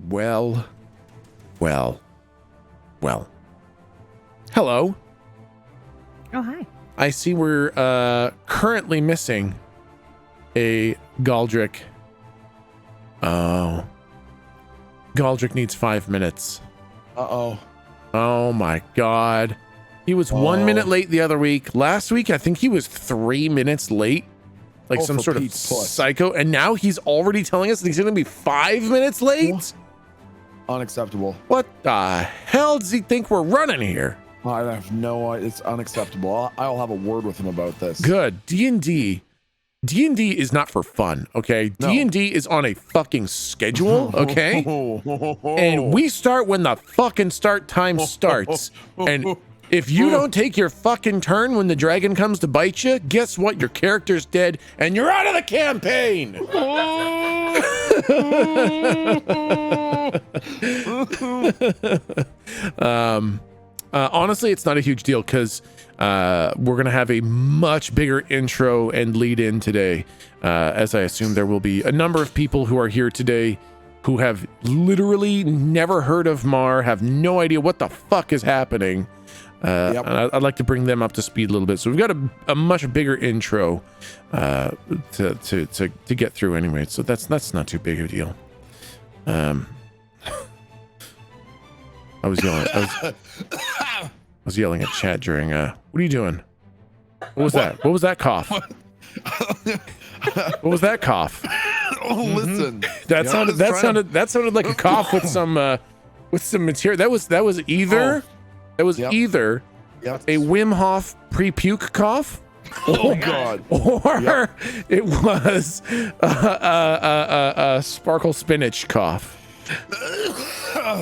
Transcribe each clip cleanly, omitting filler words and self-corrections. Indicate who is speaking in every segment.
Speaker 1: Well. Hello.
Speaker 2: Oh, hi.
Speaker 1: I see we're currently missing a Galdric. Oh. Galdric needs 5 minutes.
Speaker 3: Uh-oh.
Speaker 1: Oh my god. He was 1 minute late the other week. Last week, I think he was 3 minutes late. Like some sort of psycho. And now he's already telling us that he's going to be 5 minutes late?
Speaker 3: What? Unacceptable.
Speaker 1: What the hell does he think we're running here?
Speaker 3: I have no idea. It's unacceptable. I'll have a word with him about this.
Speaker 1: Good. D&D is not for fun, okay?
Speaker 3: No.
Speaker 1: D&D is on a fucking schedule, okay? And we start when the fucking start time starts. And if you don't take your fucking turn when the dragon comes to bite you, guess what? Your character's dead and you're out of the campaign. Honestly, it's not a huge deal because we're going to have a much bigger intro and lead in today, as I assume there will be a number of people who are here today who have literally never heard of Mar, have no idea what the fuck is happening. And I'd like to bring them up to speed a little bit. So we've got a much bigger intro to get through anyway. So that's not too big of a deal. I was yelling at chat during what are you doing? What was that? What was that cough? What was that cough?
Speaker 3: Oh, listen.
Speaker 1: That sounded like a cough with some material. That was either a Wim Hof pre-puke cough.
Speaker 3: Oh god.
Speaker 1: Or it was a sparkle spinach cough.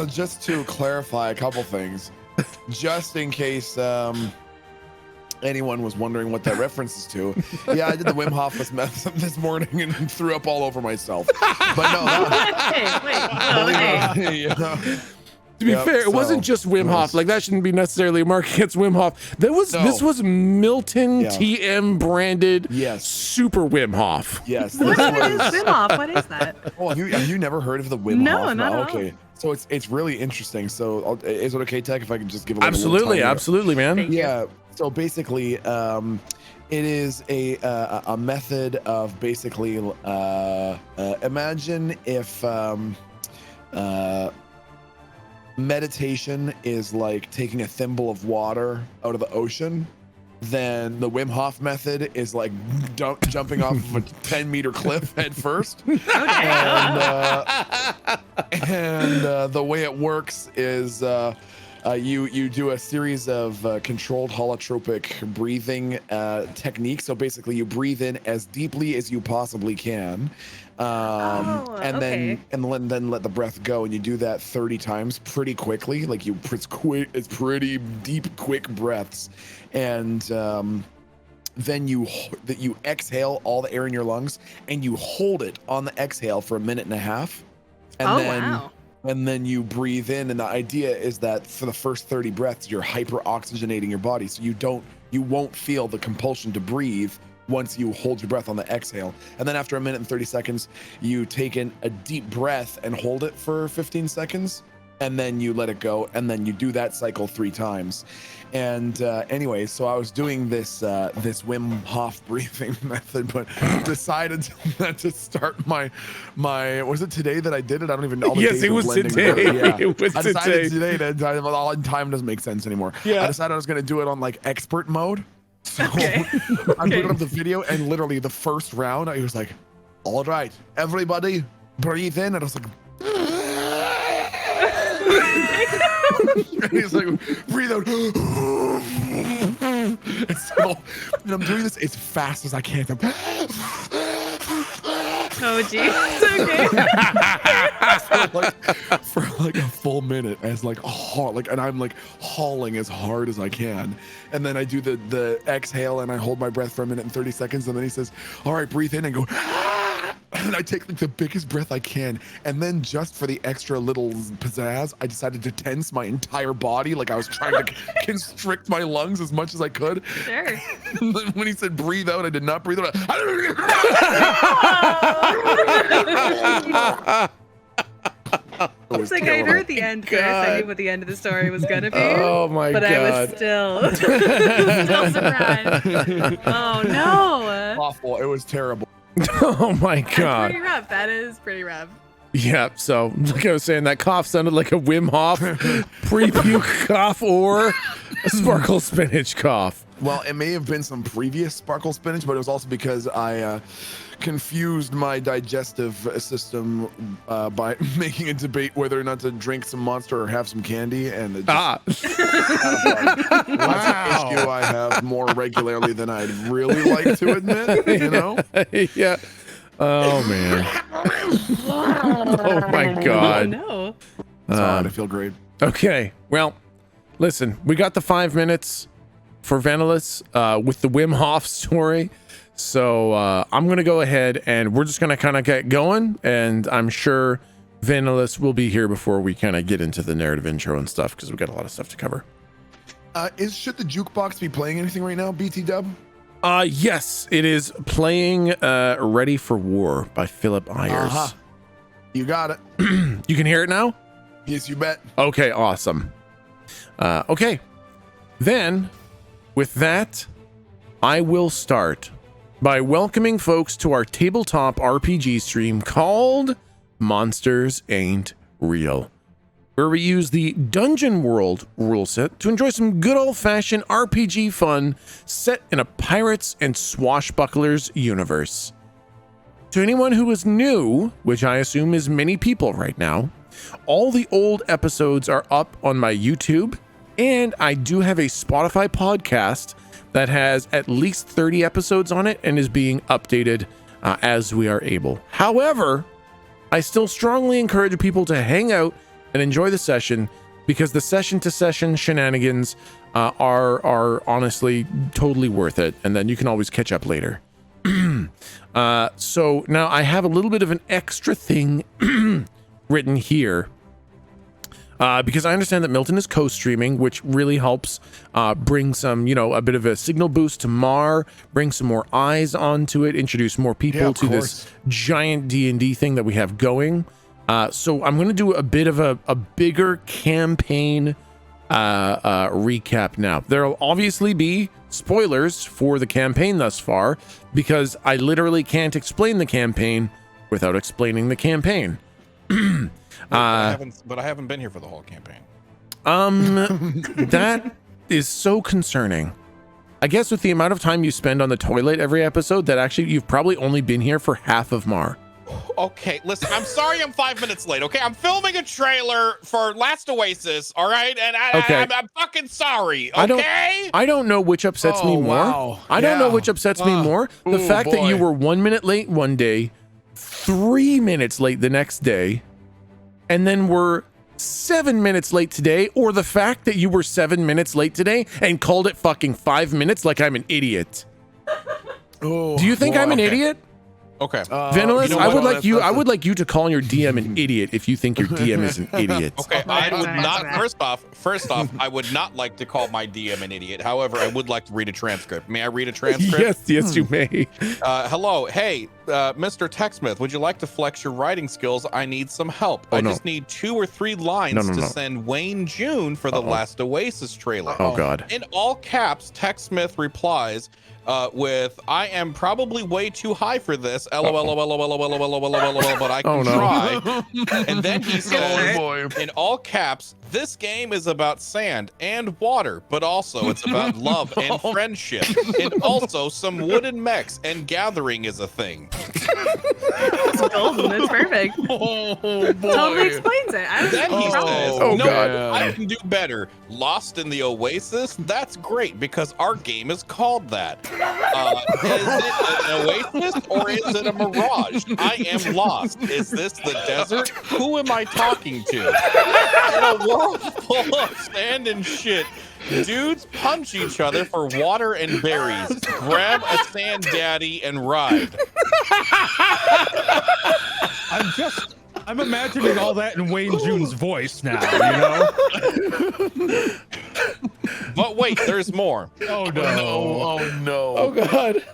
Speaker 3: Just to clarify a couple things, just in case anyone was wondering what that reference is to. Yeah, I did the Wim Hof this morning and threw up all over myself. But no.
Speaker 1: To be fair, it wasn't just Wim Hof. Like, that shouldn't be necessarily a mark against Wim Hof. This was Milton TM branded super Wim Hof.
Speaker 3: Yes.
Speaker 2: What is Wim Hof? What is that?
Speaker 3: Oh, have you never heard of the Wim Hof?
Speaker 2: No, not at all.
Speaker 3: Okay. So it's really interesting. So is it okay, Tech, if I can just give a
Speaker 1: absolutely, man.
Speaker 3: Yeah. So basically, it is a method of basically imagine if meditation is like taking a thimble of water out of the ocean, then the Wim Hof method is like jumping off of a 10-meter cliff head first. And the way it works is you do a series of controlled holotropic breathing techniques. So basically you breathe in as deeply as you possibly can. And then let the breath go, and you do that 30 times pretty quickly. Like it's pretty deep, quick breaths. And then you exhale all the air in your lungs, and you hold it on the exhale for 1.5 minutes. And then you breathe in, and the idea is that for the first 30 breaths, you're hyper oxygenating your body, so you won't feel the compulsion to breathe once you hold your breath on the exhale. And then after 1 minute and 30 seconds, you take in a deep breath and hold it for 15 seconds, and then you let it go, and then you do that cycle 3 times. And anyway, so I was doing this Wim Hof breathing method, but decided not to start my was it today that I did it? I don't even know.
Speaker 1: Yes, it was today.
Speaker 3: Yeah.
Speaker 1: It was
Speaker 3: I decided today all in time doesn't make sense anymore.
Speaker 1: Yeah.
Speaker 3: I decided I was going to do it on like expert mode. So I put up the video, and literally the first round, I was like, all right, everybody breathe in. And I was like, and he's like, breathe out. And I'm doing this as fast as I can.
Speaker 2: Oh, geez. Okay.
Speaker 3: for like a full minute, as like and I'm like hauling as hard as I can, and then I do the exhale, and I hold my breath for 1 minute and 30 seconds, and then he says, all right, breathe in, and go, and I take like the biggest breath I can, and then just for the extra little pizzazz, I decided to tense my entire body, like I was trying to constrict my lungs as much as I could.
Speaker 2: Sure.
Speaker 3: And then when he said breathe out, I did not breathe out.
Speaker 2: It's like I'd heard the end first. I knew what the end of the story was gonna be.
Speaker 1: Oh my
Speaker 2: but
Speaker 1: God.
Speaker 2: I was still surprised. Oh no.
Speaker 3: Awful. It was terrible.
Speaker 1: Oh my
Speaker 2: That's
Speaker 1: God.
Speaker 2: pretty rough. That is pretty rough.
Speaker 1: Yeah, so like I was saying, that cough sounded like a Wim Hof pre-puke cough or a sparkle spinach cough.
Speaker 3: Well, it may have been some previous sparkle spinach, but it was also because I confused my digestive system by making a debate whether or not to drink some Monster or have some candy, and it just that's an issue I have more regularly than I'd really like to admit. You know?
Speaker 1: Yeah. Oh man. Oh my
Speaker 2: Oh
Speaker 1: God.
Speaker 2: no.
Speaker 3: It's hard. I feel great.
Speaker 1: Okay. Well, listen, we got the 5 minutes for Venalis with the Wim Hof story. So I'm going to go ahead and we're just going to kind of get going. And I'm sure Venalis will be here before we kind of get into the narrative intro and stuff because we got a lot of stuff to cover.
Speaker 3: Should the jukebox be playing anything right now, BT Dub?
Speaker 1: Yes, it is playing Ready for War by Philip Ayers.
Speaker 3: Uh-huh. You got it.
Speaker 1: You can hear it now?
Speaker 3: Yes, you bet.
Speaker 1: Okay, awesome. Okay, then with that, I will start by welcoming folks to our tabletop RPG stream called Monsters Ain't Real, where we use the Dungeon World rule set to enjoy some good old-fashioned RPG fun set in a pirates and swashbucklers universe. To anyone who is new, which I assume is many people right now, all the old episodes are up on my YouTube, and I do have a Spotify podcast that has at least 30 episodes on it and is being updated as we are able. However, I still strongly encourage people to hang out and enjoy the session because the session-to-session shenanigans are honestly totally worth it, and then you can always catch up later. So now I have a little bit of an extra thing written here because I understand that Milton is co-streaming, which really helps bring some, a bit of a signal boost to Mar, bring some more eyes onto it, introduce more people to this giant D&D thing that we have going. So I'm going to do a bit of a bigger campaign recap now. There'll obviously be spoilers for the campaign thus far because I literally can't explain the campaign without explaining the campaign.
Speaker 4: But I haven't been here for the whole campaign.
Speaker 1: That is so concerning. I guess with the amount of time you spend on the toilet every episode, that actually you've probably only been here for half of Mar.
Speaker 4: Okay, listen, I'm sorry I'm 5 minutes late, okay? I'm filming a trailer for Last Oasis, all right? And I'm fucking sorry, okay?
Speaker 1: I don't know which upsets me more.
Speaker 3: Wow.
Speaker 1: I don't know which upsets me more. The fact that you were 1 minute late one day, 3 minutes late the next day, and then were 7 minutes late today, or the fact that you were 7 minutes late today and called it fucking 5 minutes like I'm an idiot.
Speaker 3: Oh,
Speaker 1: Do you think I'm an idiot?
Speaker 4: Okay.
Speaker 1: Venalis,
Speaker 4: you know
Speaker 1: I
Speaker 4: what?
Speaker 1: would like you to call your DM an idiot if you think your DM is an idiot.
Speaker 4: Okay, I would not. First off, I would not like to call my DM an idiot. However, I would like to read a transcript. May I read a transcript?
Speaker 1: Yes, you may.
Speaker 4: Hello, hey, Mr. Techsmith, would you like to flex your writing skills? I need some help. I just need 2 or 3 lines to send Wayne June for the Last Oasis trailer.
Speaker 1: Oh God.
Speaker 4: In all caps, Techsmith replies with, I am probably way too high for this, lol, but I can try. And then he says, in all caps, this game is about sand and water, but also it's about love and friendship, and also some wooden mechs, and gathering is a thing.
Speaker 2: It's golden. It's perfect. Totally explains it.
Speaker 4: Then he says,
Speaker 1: God.
Speaker 4: I can do better. Lost in the Oasis? That's great, because our game is called that. Is it an oasis or is it a mirage? I am lost. Is this the desert? Who am I talking to? In a world full of sand and shit, dudes punch each other for water and berries. Grab a sand daddy and ride.
Speaker 5: I'm imagining all that in Wayne June's voice now, you know?
Speaker 4: But wait, there's more.
Speaker 5: Oh no.
Speaker 1: Oh God.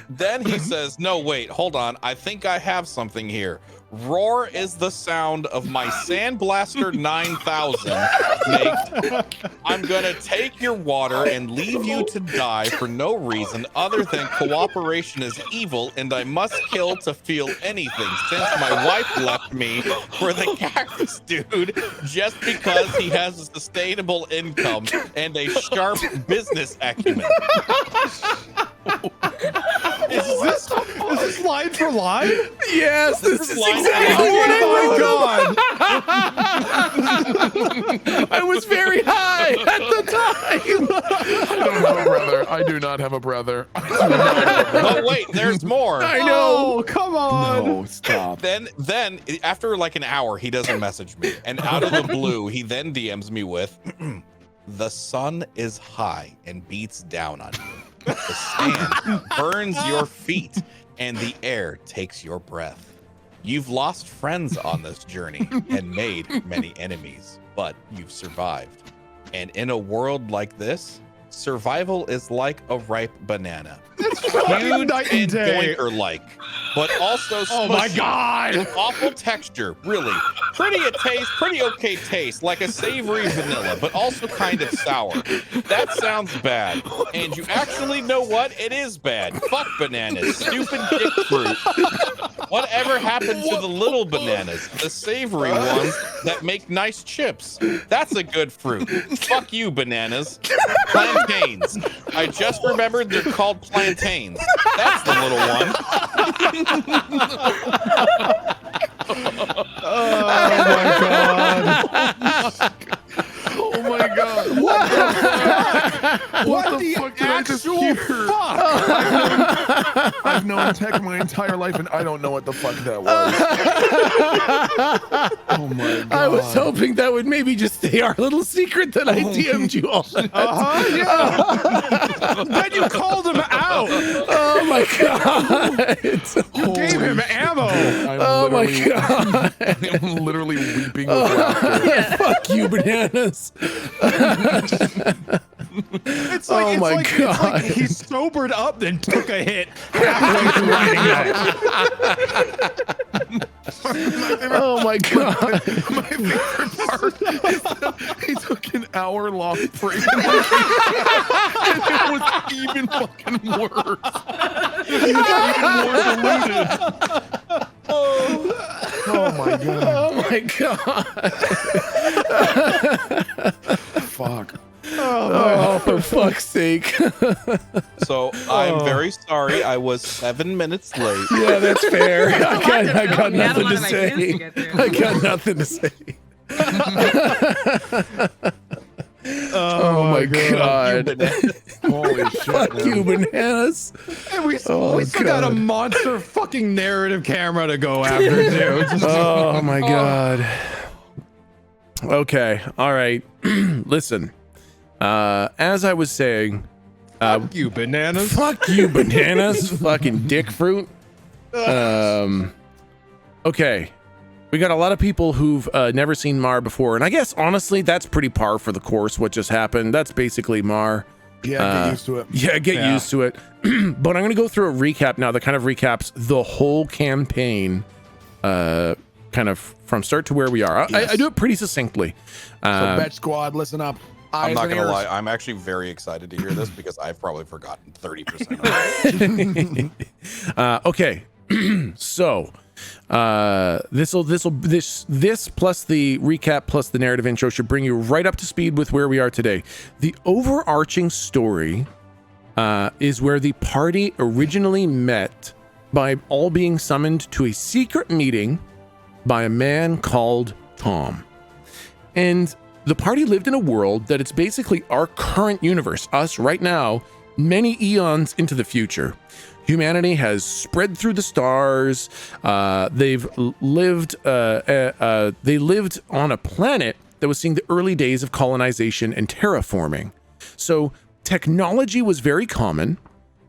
Speaker 4: Then he says, no, wait, hold on. I think I have something here. Roar is the sound of my Sandblaster 9000 makes. I'm gonna take your water and leave you to die for no reason other than cooperation is evil and I must kill to feel anything since my wife left me for the cactus dude just because he has a sustainable income and a sharp business acumen.
Speaker 5: Is this line for line?
Speaker 1: Yes, this is
Speaker 4: line
Speaker 1: exactly
Speaker 4: for line.
Speaker 1: what I
Speaker 5: Oh my god!
Speaker 1: I was very high at the time.
Speaker 3: I don't have a brother. I do not have a brother. I do not have a brother.
Speaker 4: Oh wait, there's more.
Speaker 1: I know.
Speaker 5: Oh, come on!
Speaker 3: No, stop.
Speaker 4: Then after like an hour, he doesn't message me, and out of the blue, he then DMs me with, "The sun is high and beats down on you. The sand burns your feet, and the air takes your breath. You've lost friends on this journey and made many enemies, but you've survived. And in a world like this, survival is like a ripe banana. Huge
Speaker 5: night
Speaker 4: and
Speaker 5: and day.
Speaker 4: boinker-like, but also
Speaker 5: Oh my
Speaker 4: smushy
Speaker 5: god!
Speaker 4: with awful texture, really. Pretty okay taste, like a savory vanilla, but also kind of sour. That sounds bad. And you actually know what? It is bad. Fuck bananas, stupid dick fruit. Whatever happened to the little bananas, the savory ones that make nice chips? That's a good fruit. Fuck you, bananas. Plantains. I just remembered they're called plantains. That's the little one.
Speaker 5: Oh my god!
Speaker 3: Oh my god. What the fuck did I just hear? I've known Tech my entire life and I don't know what the fuck that was. Oh my god.
Speaker 1: I was hoping that would maybe just stay our little secret that I DM'd you all.
Speaker 5: Yeah. Then you called him out.
Speaker 1: Oh my god.
Speaker 5: You gave him ammo.
Speaker 1: Oh my god.
Speaker 3: I'm literally weeping with laughter.
Speaker 1: Fuck you, bananas.
Speaker 5: It's like,
Speaker 1: Oh
Speaker 5: it's
Speaker 1: my
Speaker 5: like,
Speaker 1: God.
Speaker 5: It's like he sobered up, then took a hit halfway through writing it.
Speaker 1: Oh my god.
Speaker 3: My favorite part is that he took an hour-long break and it was even fucking worse. He was even more diluted. Oh my god.
Speaker 1: Oh my god.
Speaker 3: Fuck.
Speaker 1: Oh, for fuck's sake.
Speaker 4: So I'm very sorry. I was 7 minutes late.
Speaker 1: Yeah, that's fair. I got
Speaker 2: You had a
Speaker 1: nothing
Speaker 2: lot
Speaker 1: to
Speaker 2: of ideas to
Speaker 1: say.
Speaker 2: get through.
Speaker 1: I got nothing to say. Oh my god.
Speaker 3: Holy shit.
Speaker 1: Fuck
Speaker 3: man.
Speaker 1: you, bananas.
Speaker 5: And we
Speaker 1: Oh,
Speaker 5: still got a
Speaker 1: God.
Speaker 5: monster fucking narrative camera to go after, too. Just-
Speaker 1: Oh my god. Okay. All right. Listen. As I was saying,
Speaker 5: Fuck you, bananas.
Speaker 1: fuck you, bananas. Fucking dick fruit. Okay. We got a lot of people who've never seen Mar before, and I guess honestly that's pretty par for the course. What just happened? That's basically Mar.
Speaker 3: Yeah, get used to it.
Speaker 1: Yeah, get
Speaker 5: Yeah.
Speaker 1: used to it. But I'm gonna go through a recap now that kind of recaps the whole campaign, kind of from start to where we are.
Speaker 3: Yes.
Speaker 1: I do it pretty succinctly.
Speaker 3: So, Betch Squad, listen up.
Speaker 4: I'm
Speaker 3: Eyes
Speaker 4: not
Speaker 3: and
Speaker 4: gonna
Speaker 3: ears.
Speaker 4: lie. I'm actually very excited to hear this because I've probably forgotten 30% of it.
Speaker 1: Okay, so this plus the recap plus the narrative intro should bring you right up to speed with where we are today. The overarching story is where the party originally met by all being summoned to a secret meeting by a man called Tom. And the party lived in a world that it's basically our current universe, us right now, many eons into the future. Humanity has spread through the stars. They lived on a planet that was seeing the early days of colonization and terraforming. So technology was very common,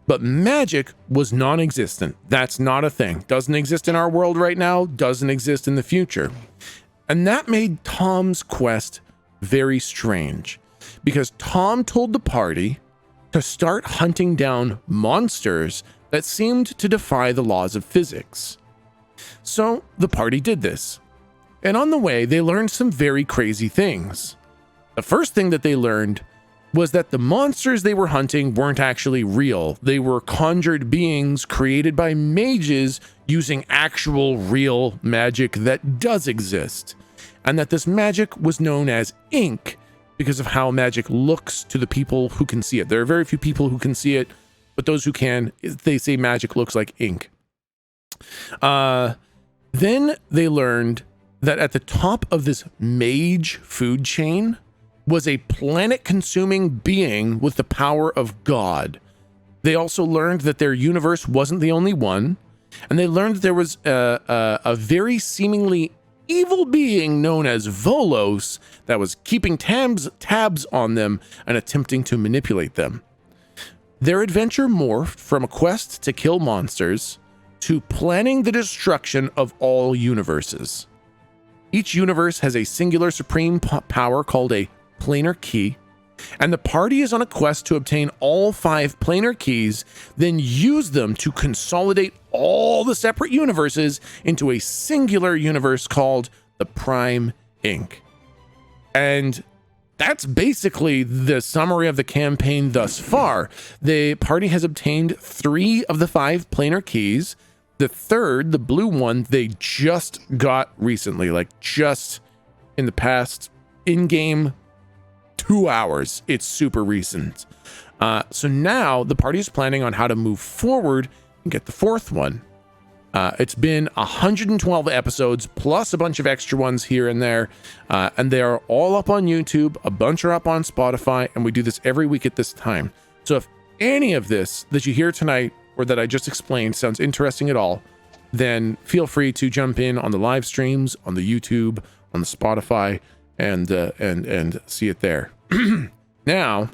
Speaker 1: but magic was non-existent. That's not a thing. Doesn't exist in our world right now, doesn't exist in the future. And that made Tom's quest very strange, because Tom told the party to start hunting down monsters that seemed to defy the laws of physics. So the party did this. And on the way, they learned some very crazy things. The first thing that they learned was that the monsters they were hunting weren't actually real. They were conjured beings created by mages using actual real magic that does exist. And that this magic was known as ink because of how magic looks to the people who can see it. There are very few people who can see it, but those who can, they say magic looks like ink. Then they learned that at the top of this mage food chain was a planet-consuming being with the power of God. They also learned that their universe wasn't the only one, and they learned that there was a very seemingly evil being known as Volos that was keeping tabs on them and attempting to manipulate them. Their adventure morphed from a quest to kill monsters to planning the destruction of all universes. Each universe has a singular supreme power called a planar key, and the party is on a quest to obtain all 5 planar keys, then use them to consolidate all the separate universes into a singular universe called the Prime Ink. And that's basically the summary of the campaign thus far. The party has obtained 3 of the 5 planar keys. The third, the blue one, they just got recently, like just in the past in-game 2 hours. It's super recent. So now the party is planning on how to move forward and get the 4th one. It's been 112 episodes plus a bunch of extra ones here and there, and they are all up on YouTube. A bunch are up on Spotify, and we do this every week at this time. So if any of this that you hear tonight or that I just explained sounds interesting at all, then feel free to jump in on the live streams, on the YouTube, on the Spotify, and see it there. Now,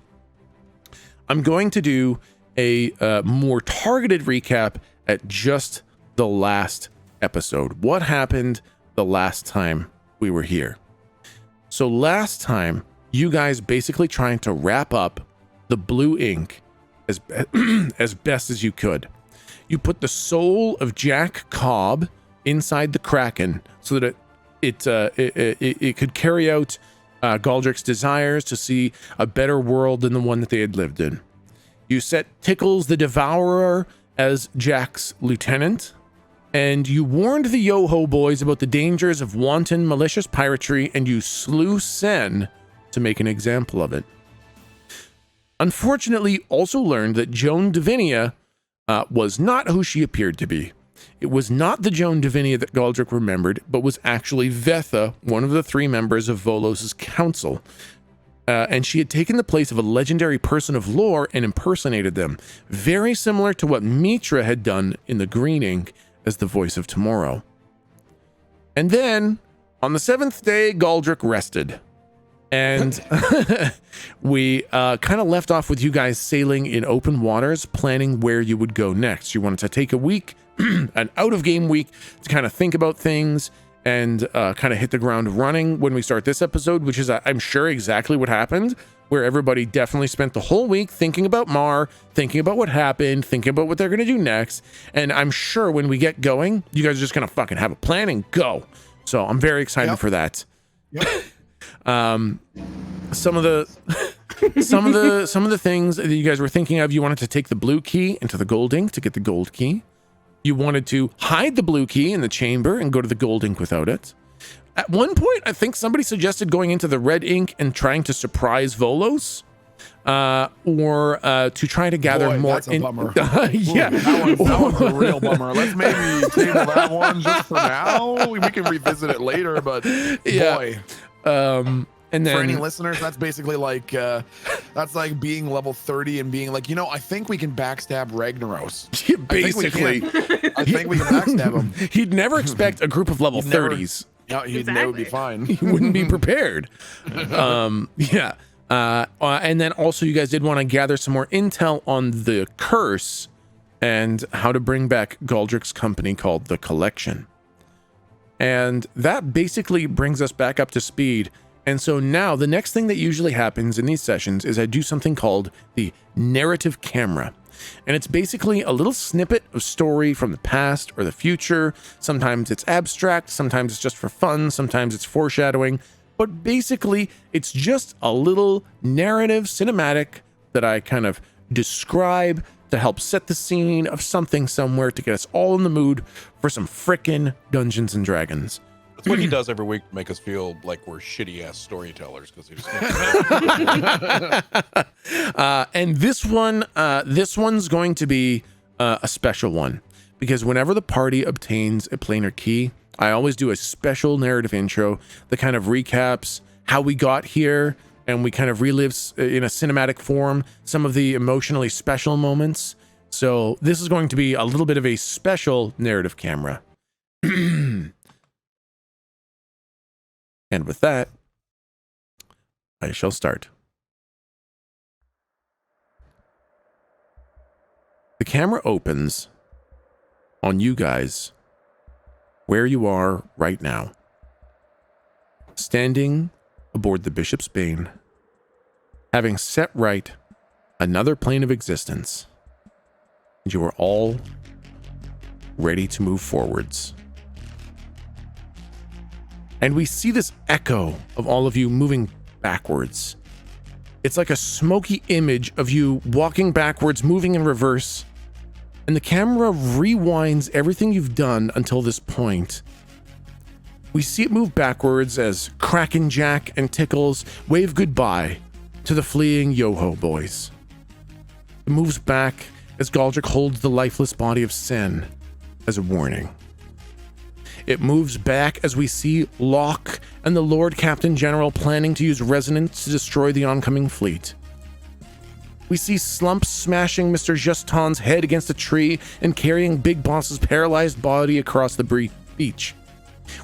Speaker 1: I'm going to do a more targeted recap at just the last episode. What happened the last time we were here? So last time, you guys basically trying to wrap up the blue ink as best as you could. You put the soul of Jack Cobb inside the Kraken so that it could carry out Galdric's desires to see a better world than the one that they had lived in. You set Tickles the Devourer as Jack's lieutenant, and you warned the Yoho boys about the dangers of wanton malicious piratery, and you slew Sen to make an example of it. Unfortunately, also learned that Joan Davinia was not who she appeared to be. It was not the Joan Davinia that Galdric remembered, but was actually Vetha, one of the 3 members of Volos's council. And she had taken the place of a legendary person of lore and impersonated them, very similar to what Mitra had done in the Green Ink as the voice of tomorrow. And then, on the 7th day, Galdric rested. And we kind of left off with you guys sailing in open waters, planning where you would go next. You wanted to take a week, an out-of-game week, to kind of think about things and kind of hit the ground running when we start this episode, which is, I'm sure, exactly what happened, where everybody definitely spent the whole week thinking about Mar, thinking about what happened, thinking about what they're going to do next. And I'm sure when we get going, you guys are just going to fucking have a plan and go. So I'm very excited for that. Yep. Some of the things that you guys were thinking of, you wanted to take the blue key into the gold ink to get the gold key. You wanted to hide the blue key in the chamber and go to the gold ink without it. At one point, I think somebody suggested going into the red ink and trying to surprise Volos, or to try to gather more.
Speaker 3: That's a bummer.
Speaker 1: Yeah,
Speaker 3: that one's a real bummer. Let's maybe table that one just for now. We can revisit it later, but boy.
Speaker 1: And then,
Speaker 3: for any listeners, that's basically like that's like being level 30 and being like, I think we can backstab Ragnaros.
Speaker 1: Yeah, basically,
Speaker 3: I think we can backstab him.
Speaker 1: He'd never expect a group of level 30s.
Speaker 3: Yeah, he'd never be fine.
Speaker 1: He wouldn't be prepared. And then also, you guys did want to gather some more intel on the curse and how to bring back Galdric's company called the Collection. And that basically brings us back up to speed. And so now the next thing that usually happens in these sessions is I do something called the narrative camera. And it's basically a little snippet of story from the past or the future. Sometimes it's abstract, sometimes it's just for fun, sometimes it's foreshadowing. But basically, it's just a little narrative cinematic that I kind of describe to help set the scene of something somewhere to get us all in the mood for some frickin' Dungeons and Dragons.
Speaker 4: That's what he does every week to make us feel like we're shitty ass storytellers because he's.
Speaker 1: And this one's going to be a special one because whenever the party obtains a planar key, I always do a special narrative intro that kind of recaps how we got here, and we kind of relives in a cinematic form some of the emotionally special moments. So this is going to be a little bit of a special narrative camera. And with that, I shall start. The camera opens on you guys where you are right now, standing aboard the Bishop's Bane, having set right another plane of existence, and you are all ready to move forwards. And we see this echo of all of you moving backwards. It's like a smoky image of you walking backwards, moving in reverse, and the camera rewinds everything you've done until this point. We see it move backwards as Kraken Jack and Tickles wave goodbye to the fleeing Yoho boys. It moves back as Galdric holds the lifeless body of Sen as a warning. It moves back as we see Locke and the Lord Captain General planning to use resonance to destroy the oncoming fleet. We see Slump smashing Mr. Juston's head against a tree and carrying Big Boss's paralyzed body across the beach.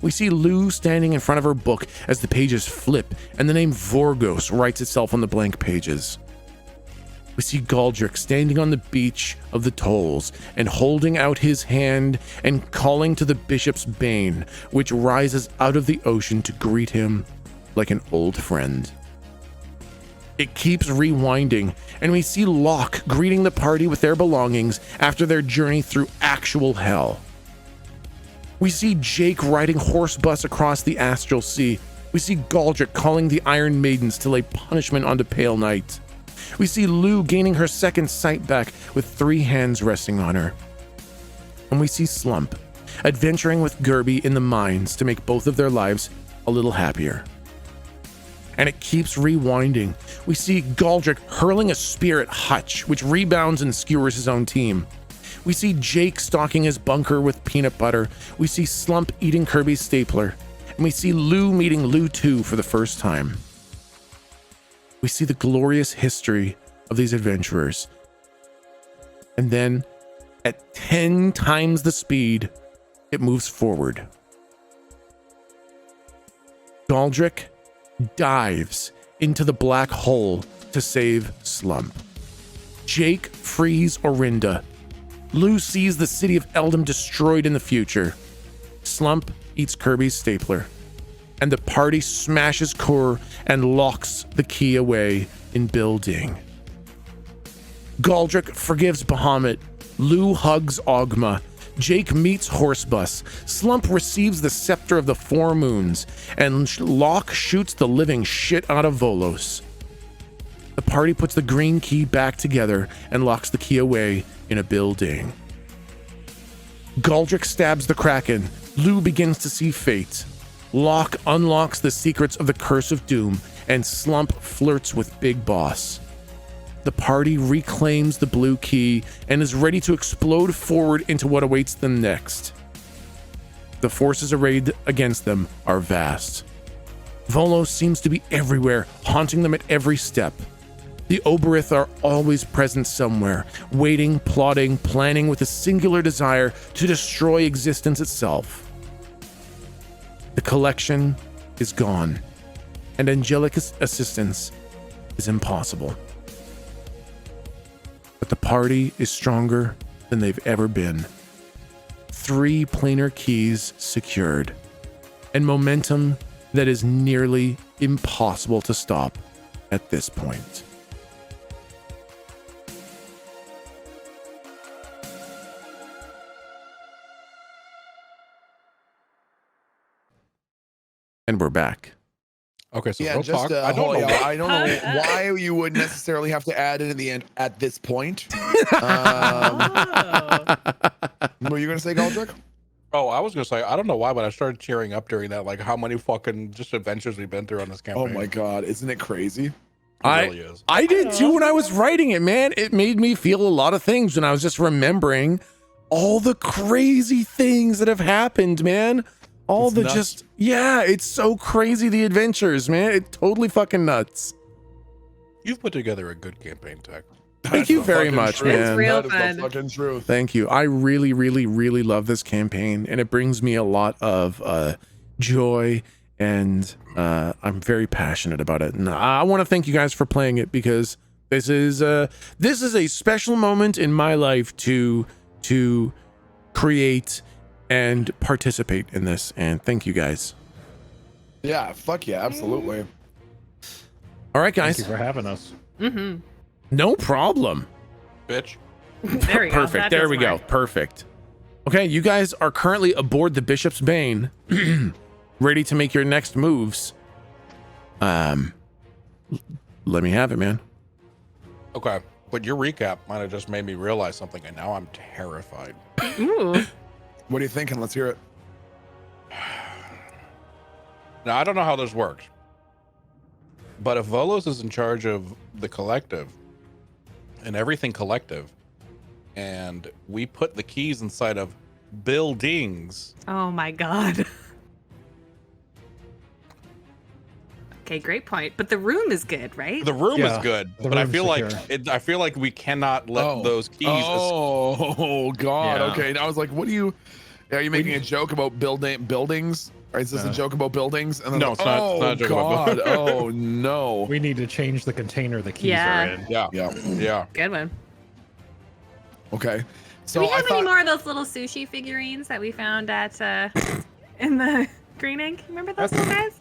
Speaker 1: We see Lou standing in front of her book as the pages flip and the name Vorgos writes itself on the blank pages. We see Galdric standing on the beach of the Tolls and holding out his hand and calling to the Bishop's Bane, which rises out of the ocean to greet him like an old friend. It keeps rewinding, and we see Locke greeting the party with their belongings after their journey through actual hell. We see Jake riding Horsebus across the Astral Sea. We see Galdric calling the Iron Maidens to lay punishment onto Pale Knight. We see Lou gaining her second sight back with 3 hands resting on her. And we see Slump adventuring with Gerby in the mines to make both of their lives a little happier. And it keeps rewinding. We see Galdric hurling a spear at Hutch, which rebounds and skewers his own team. We see Jake stalking his bunker with peanut butter. We see Slump eating Kirby's stapler. And we see Lou meeting Lou 2 for the first time. We see the glorious history of these adventurers. And then, at 10 times the speed, it moves forward. Galdric dives into the black hole to save Slump. Jake frees Orinda. Lou sees the city of Eldom destroyed in the future. Slump eats Kirby's stapler. And the party smashes Kur and locks the key away in building. Galdric forgives Bahamut. Lou hugs Ogma. Jake meets Horsebus. Slump receives the Scepter of the Four Moons. And Locke shoots the living shit out of Volos. The party puts the green key back together and locks the key away in a building. Galdric stabs the Kraken. Lou begins to see fate. Locke unlocks the secrets of the Curse of Doom, and Slump flirts with Big Boss. The party reclaims the blue key and is ready to explode forward into what awaits them next. The forces arrayed against them are vast. Volos seems to be everywhere, haunting them at every step. The Oberith are always present somewhere, waiting, plotting, planning with a singular desire to destroy existence itself. The collection is gone, and angelic assistance is impossible. But the party is stronger than they've ever been. 3 planar keys secured, and momentum that is nearly impossible to stop at this point. And we're back.
Speaker 5: Okay, so
Speaker 3: Yeah,
Speaker 5: real
Speaker 3: just
Speaker 5: talk. I don't know.
Speaker 3: I don't know why you would necessarily have to add it in the end at this point.
Speaker 2: Oh.
Speaker 3: What were you gonna say, Galdric?
Speaker 5: Oh, I was gonna say I don't know why, but I started cheering up during that. Like how many fucking just adventures we've been through on this campaign.
Speaker 3: Oh my god, isn't it crazy?
Speaker 5: It really is.
Speaker 1: I did too when I was writing it, man. It made me feel a lot of things when I was just remembering all the crazy things that have happened, man.
Speaker 3: It's nuts.
Speaker 1: It's so crazy, the adventures, man. It's totally fucking nuts.
Speaker 5: You've put together a good campaign, Tech.
Speaker 1: Thank you very much,
Speaker 3: truth.
Speaker 1: man.
Speaker 2: It's real
Speaker 3: That is
Speaker 2: fun.
Speaker 3: the fucking truth.
Speaker 1: Thank you. I really, really, really love this campaign, and it brings me a lot of joy, and I'm very passionate about it. And I want to thank you guys for playing it, because this is a special moment in my life to create and participate in this. And thank you guys.
Speaker 3: Yeah, fuck yeah, absolutely.
Speaker 1: All right,
Speaker 5: Thank
Speaker 1: guys.
Speaker 5: you for having us.
Speaker 2: Mm-hmm.
Speaker 1: No problem.
Speaker 5: Bitch.
Speaker 2: There we go.
Speaker 1: Perfect.
Speaker 2: That
Speaker 1: There
Speaker 2: feels
Speaker 1: we go.
Speaker 2: more.
Speaker 1: Perfect. Okay, you guys are currently aboard the Bishop's Bane, ready to make your next moves. Let me have it, man.
Speaker 5: Okay, but your recap might have just made me realize something, and now I'm terrified.
Speaker 2: Ooh.
Speaker 3: What are you thinking? Let's hear it.
Speaker 5: Now, I don't know how this works, but if Volos is in charge of the collective and everything collective, and we put the keys inside of buildings,
Speaker 2: Oh my god. Okay, great point. But the room is good, right?
Speaker 5: the room
Speaker 6: Yeah,
Speaker 5: is good,
Speaker 6: the
Speaker 5: but I
Speaker 6: room's
Speaker 5: feel like
Speaker 6: secure.
Speaker 5: I feel like we cannot let those keys.
Speaker 3: Oh god.
Speaker 5: Yeah.
Speaker 3: Okay. I was like, what are you making a joke about buildings? Or is this a joke about buildings? And then
Speaker 5: No, it's not-
Speaker 3: oh
Speaker 5: it's not a joke about
Speaker 3: god. Oh no.
Speaker 6: We need to change the container the keys
Speaker 2: Yeah.
Speaker 6: are in.
Speaker 5: Yeah,
Speaker 3: Yeah.
Speaker 5: yeah.
Speaker 2: Good one.
Speaker 3: Okay. So
Speaker 2: Do we
Speaker 3: I
Speaker 2: have
Speaker 3: thought
Speaker 2: any more of those little sushi figurines that we found at in the Green Ink? Remember those little guys?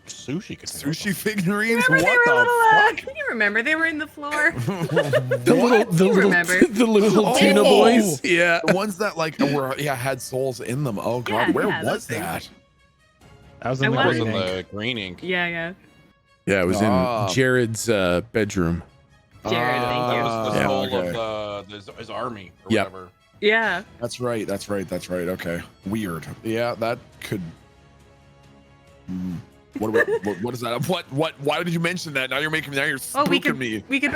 Speaker 5: Sushi. container.
Speaker 3: sushi figurines?
Speaker 2: Remember they
Speaker 3: What
Speaker 2: were
Speaker 3: the
Speaker 2: little.
Speaker 3: fuck?
Speaker 2: You remember they were in the floor?
Speaker 1: The
Speaker 2: You remember.
Speaker 1: the little
Speaker 3: Oh.
Speaker 1: tuna boys. Yeah.
Speaker 3: The ones that like were had souls in them. Oh god,
Speaker 2: Yeah,
Speaker 3: where
Speaker 2: yeah,
Speaker 3: was
Speaker 2: those things.
Speaker 3: that?
Speaker 6: I was in the
Speaker 2: I
Speaker 5: That was
Speaker 6: green
Speaker 5: in
Speaker 6: ink.
Speaker 5: the green ink.
Speaker 2: Yeah, yeah.
Speaker 1: Yeah, it was
Speaker 3: Ah.
Speaker 1: in Jared's bedroom.
Speaker 2: Jared, thank
Speaker 5: That
Speaker 2: you.
Speaker 5: was the
Speaker 1: Yeah.
Speaker 5: soul
Speaker 3: Okay.
Speaker 5: of his army or
Speaker 1: Yep.
Speaker 5: whatever.
Speaker 2: Yeah.
Speaker 3: That's right. Okay. Weird. Yeah, that could. What is that? What? Why did you mention that? Now you're
Speaker 2: Oh, we
Speaker 3: spooking
Speaker 2: could.
Speaker 3: me.
Speaker 2: We could.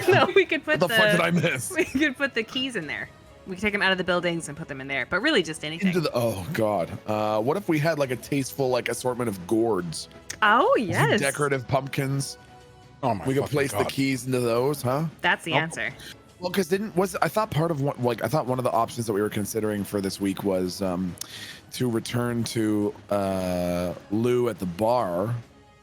Speaker 2: No, we could put
Speaker 3: What the fuck did I miss?
Speaker 2: We could put the keys in there. We could take them out of the buildings and put them in there. But really, just anything.
Speaker 3: Into the oh god. What if we had like a tasteful like assortment of gourds?
Speaker 2: Oh yes.
Speaker 3: Decorative pumpkins.
Speaker 5: Oh my!
Speaker 3: We could
Speaker 5: fucking
Speaker 3: place the
Speaker 5: God.
Speaker 3: keys into those, huh?
Speaker 2: That's the
Speaker 3: Oh.
Speaker 2: answer.
Speaker 3: Well, because I thought part of I thought one of the options that we were considering for this week was to return to Lou at the bar,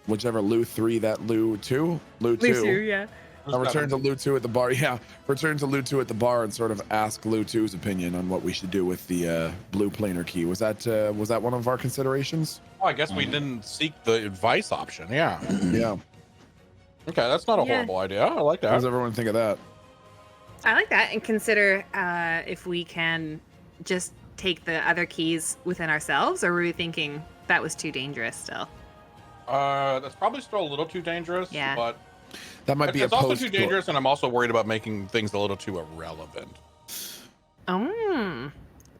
Speaker 3: whichever Lou 3 that Lou 2, Lou 2.
Speaker 2: Lucy, yeah.
Speaker 3: Return to Lou 2 at the bar. Yeah, return to Lou 2 at the bar and sort of ask Lou 2's opinion on what we should do with the blue planar key. Was that one of our considerations?
Speaker 5: Oh, I guess we didn't seek the advice option. Yeah.
Speaker 3: Yeah.
Speaker 5: Okay, that's not a
Speaker 2: Yeah.
Speaker 5: horrible idea. I like
Speaker 3: How does
Speaker 5: that.
Speaker 3: everyone think of that?
Speaker 2: I like that, and consider if we can just take the other keys within ourselves, or were we thinking that was too dangerous still?
Speaker 5: That's probably still a little too dangerous.
Speaker 2: Yeah.
Speaker 5: But
Speaker 3: That might be
Speaker 5: it's
Speaker 3: a
Speaker 5: also
Speaker 3: post.
Speaker 5: too dangerous, and I'm also worried about making things a little too irrelevant.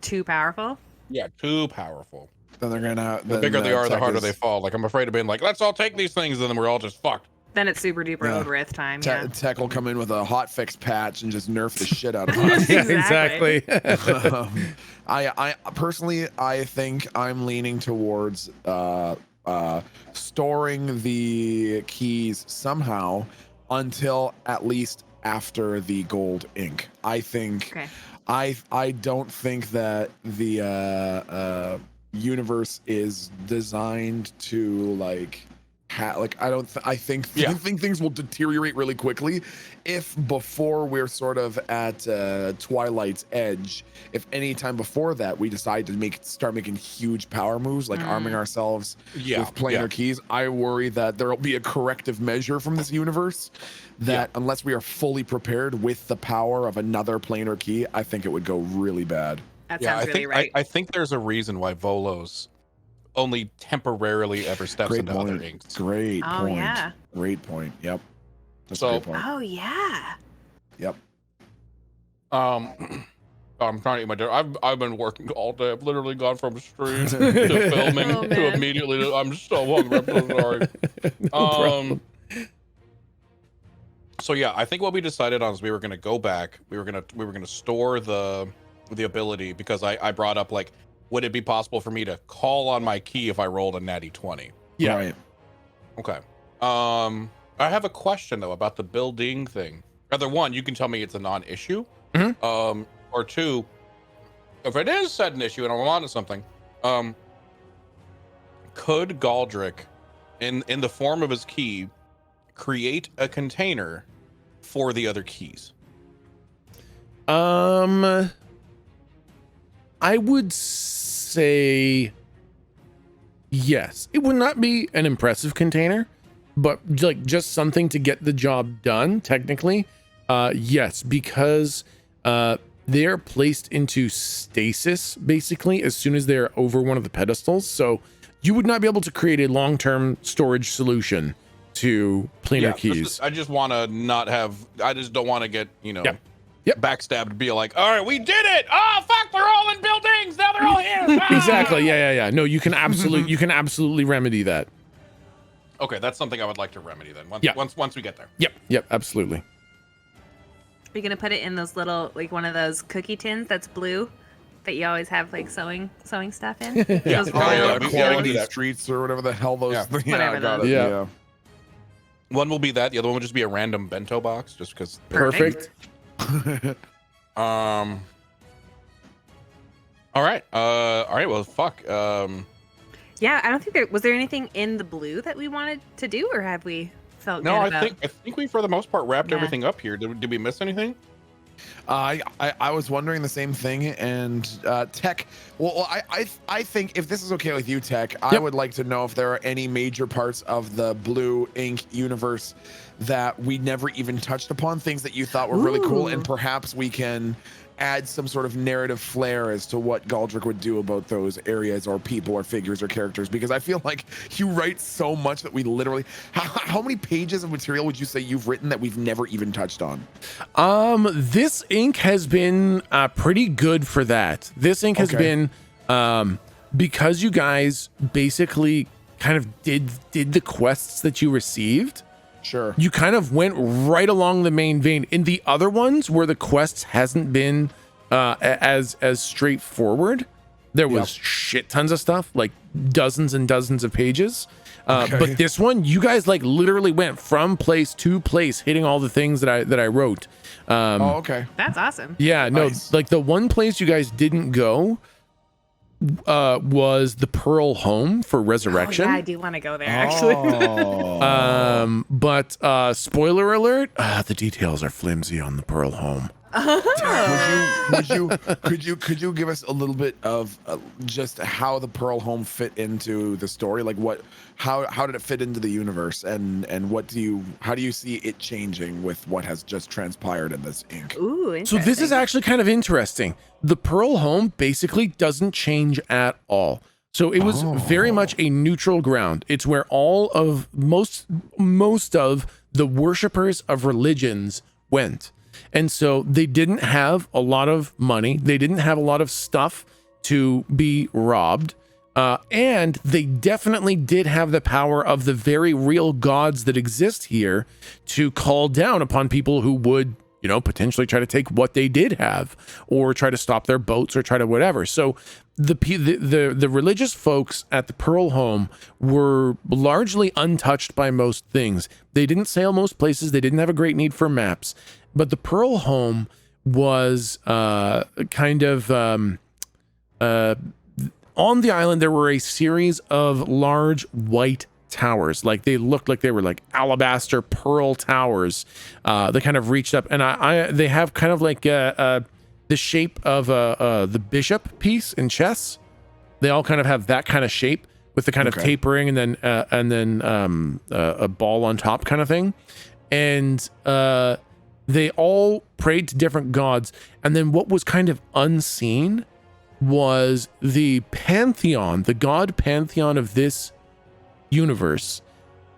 Speaker 2: Too powerful.
Speaker 5: Yeah, too powerful.
Speaker 3: Then they're gonna.
Speaker 5: The bigger they are, the harder they fall. Like I'm afraid of being like, let's all take these things, and then we're all just fucked.
Speaker 2: Then it's super duper
Speaker 3: Yeah.
Speaker 2: Odrith time. Yeah.
Speaker 3: Tech will come in with a hot fix patch and just nerf the shit out of us.
Speaker 2: Exactly.
Speaker 3: I personally, I think I'm leaning towards storing the keys somehow until at least after the gold ink. I think
Speaker 2: Okay.
Speaker 3: I don't think that the universe is designed to like I think things will deteriorate really quickly if before we're sort of at Twilight's edge, if any time before that we decide to start making huge power moves like arming ourselves with planar keys. I worry that there'll be a corrective measure from this universe that unless we are fully prepared with the power of another planar key, I think it would go really bad.
Speaker 2: That
Speaker 5: Yeah,
Speaker 2: sounds
Speaker 5: I
Speaker 2: really
Speaker 5: think
Speaker 2: right.
Speaker 5: I think there's a reason why Volos only temporarily ever steps
Speaker 3: Great
Speaker 5: into other
Speaker 3: point.
Speaker 5: inks.
Speaker 3: Great
Speaker 2: Oh,
Speaker 3: point.
Speaker 2: yeah.
Speaker 3: Great point. Yep. That's
Speaker 5: So-
Speaker 3: a great point.
Speaker 2: Oh yeah.
Speaker 3: Yep.
Speaker 5: I'm trying to eat my dinner. I've been working all day. I've literally gone from stream to filming
Speaker 2: Oh,
Speaker 5: to
Speaker 2: man.
Speaker 5: immediately. I'm so hungry. I'm so sorry.
Speaker 1: problem.
Speaker 5: So yeah, I think what we decided on is we were gonna go back. We were gonna store the ability because I brought up like, would it be possible for me to call on my key if I rolled a natty 20?
Speaker 1: Yeah.
Speaker 3: Right.
Speaker 5: Okay. I have a question though about the building thing. Either one, you can tell me it's a non-issue.
Speaker 1: Mhm.
Speaker 5: Or two, if it is said an issue and I'm onto something, could Galdric, in the form of his key, create a container for the other keys?
Speaker 1: I would say yes. It would not be an impressive container, but like just something to get the job done. Technically, yes, because they're placed into stasis basically as soon as they're over one of the pedestals. So you would not be able to create a long-term storage solution to planar keys.
Speaker 5: I just want to not have. I just don't want to get
Speaker 1: Yep.
Speaker 5: backstabbed. Be like, all right, we did it. Oh fuck, they're all in buildings now. They're all here. Ah!
Speaker 1: Exactly. Yeah. No, you can absolutely remedy that.
Speaker 5: Okay, that's something I would like to remedy then.
Speaker 1: Yeah.
Speaker 5: Once we get there.
Speaker 1: Yep. Absolutely.
Speaker 2: Are you gonna put it in those little, like one of those cookie tins that's blue, that you always have like sewing stuff in?
Speaker 5: Yeah.
Speaker 2: Those
Speaker 5: Oh, yeah,
Speaker 2: roll-
Speaker 5: yeah, we
Speaker 3: Quality
Speaker 5: do that.
Speaker 3: streets or whatever the hell those.
Speaker 5: Yeah.
Speaker 3: Yeah,
Speaker 2: Whatever
Speaker 3: I got
Speaker 2: those-
Speaker 3: it.
Speaker 1: Yeah.
Speaker 3: Yeah.
Speaker 5: One will be that. The other one will just be a random bento box, just because.
Speaker 1: Perfect.
Speaker 5: All right. Well, fuck.
Speaker 2: Yeah, I don't think was there anything in the blue that we wanted to do, or have we felt
Speaker 5: No,
Speaker 2: good
Speaker 5: I
Speaker 2: about?
Speaker 5: think we for the most part wrapped
Speaker 2: Yeah.
Speaker 5: everything up here. Did we miss anything?
Speaker 3: I was wondering the same thing, and Tech. Well, I think if this is okay with you, Tech, I
Speaker 1: Yep.
Speaker 3: would like to know if there are any major parts of the Blue Ink universe that we never even touched upon, things that you thought were really cool,
Speaker 2: Ooh.
Speaker 3: and perhaps we can add some sort of narrative flair as to what Galdric would do about those areas or people or figures or characters, because I feel like you write so much that we literally how many pages of material would you say you've written that we've never even touched on?
Speaker 1: This ink has been pretty good for that. This ink has
Speaker 3: Okay.
Speaker 1: been because you guys basically kind of did the quests that you received.
Speaker 3: Sure.
Speaker 1: You kind of went right along the main vein. In the other ones where the quests hasn't been as straightforward, there was shit tons of stuff, like dozens and dozens of pages.
Speaker 3: Okay.
Speaker 1: But this one, you guys like literally went from place to place, hitting all the things that I wrote.
Speaker 3: Oh, okay.
Speaker 2: That's awesome.
Speaker 1: Yeah, no,
Speaker 3: Nice.
Speaker 1: like the one place you guys didn't go was the Pearl Home for Resurrection.
Speaker 2: Oh, yeah, I do want to go there actually.
Speaker 3: Oh.
Speaker 1: But spoiler alert, the details are flimsy on the Pearl Home.
Speaker 3: Could you give us a little bit of just how the Pearl Home fit into the story? Like how did it fit into the universe, and how do you see it changing with what has just transpired in this ink?
Speaker 2: Ooh,
Speaker 1: So this is
Speaker 2: interesting.
Speaker 1: actually kind of interesting. The Pearl Home basically doesn't change at all. So it was very much a neutral ground. It's where all of most of the worshipers of religions went. And so they didn't have a lot of money. They didn't have a lot of stuff to be robbed. And they definitely did have the power of the very real gods that exist here to call down upon people who would, potentially try to take what they did have, or try to stop their boats, or try to whatever. So the religious folks at the Pearl Home were largely untouched by most things. They didn't sail most places. They didn't have a great need for maps. But the Pearl Home was kind of on the island. There were a series of large white towers. Like they looked like they were like alabaster pearl towers. They kind of reached up, and they have kind of like the shape of the bishop piece in chess. They all kind of have that kind of shape with the kind of tapering, and then a ball on top kind of thing. And they all prayed to different gods. And then what was kind of unseen was the pantheon, the god pantheon of this universe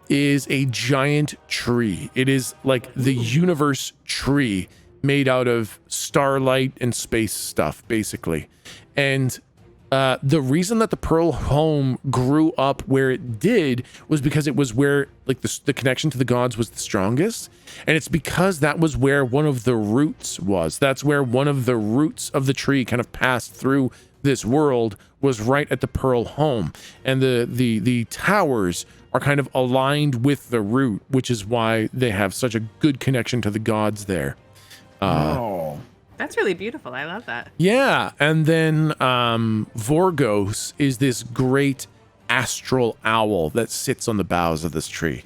Speaker 1: is a giant tree. It is like the universe tree made out of starlight and space stuff, basically. And the reason that the Pearl home grew up where it did was because it was where like the connection to the gods was the strongest. And it's because that was where one of the roots was. That's where one of the roots of the tree kind of passed through this world, was right at the Pearl home. And the towers are kind of aligned with the root, which is why they have such a good connection to the gods there.
Speaker 2: That's really beautiful. I love that.
Speaker 1: Yeah, and then Vorgos is this great astral owl that sits on the boughs of this tree.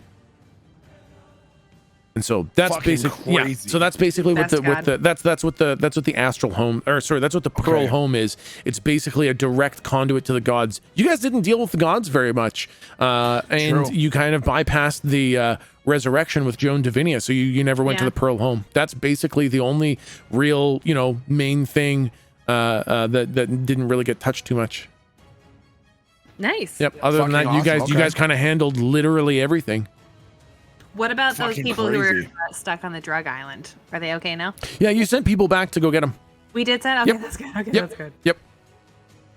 Speaker 1: And so that's basically
Speaker 3: crazy.
Speaker 1: So that's basically
Speaker 2: That's
Speaker 1: what the astral home, or sorry, that's what the Pearl home is. It's basically a direct conduit to the gods. You guys didn't deal with the gods very much, and you kind of bypassed the resurrection with Joan Davinia, so you never went to the Pearl home. That's basically the only real main thing that didn't really get touched too much.
Speaker 2: Nice.
Speaker 1: Yep. Other than that,
Speaker 3: awesome.
Speaker 1: you guys kind of handled literally everything.
Speaker 2: What about those
Speaker 3: Fucking
Speaker 2: people who were
Speaker 3: crazy.
Speaker 2: Stuck on the drug island? Are they okay now?
Speaker 1: Yeah, you sent people back to go get them.
Speaker 2: We did send. Okay,
Speaker 1: Yep.
Speaker 2: that's good. Okay,
Speaker 1: Yep.
Speaker 2: that's good.
Speaker 1: Yep.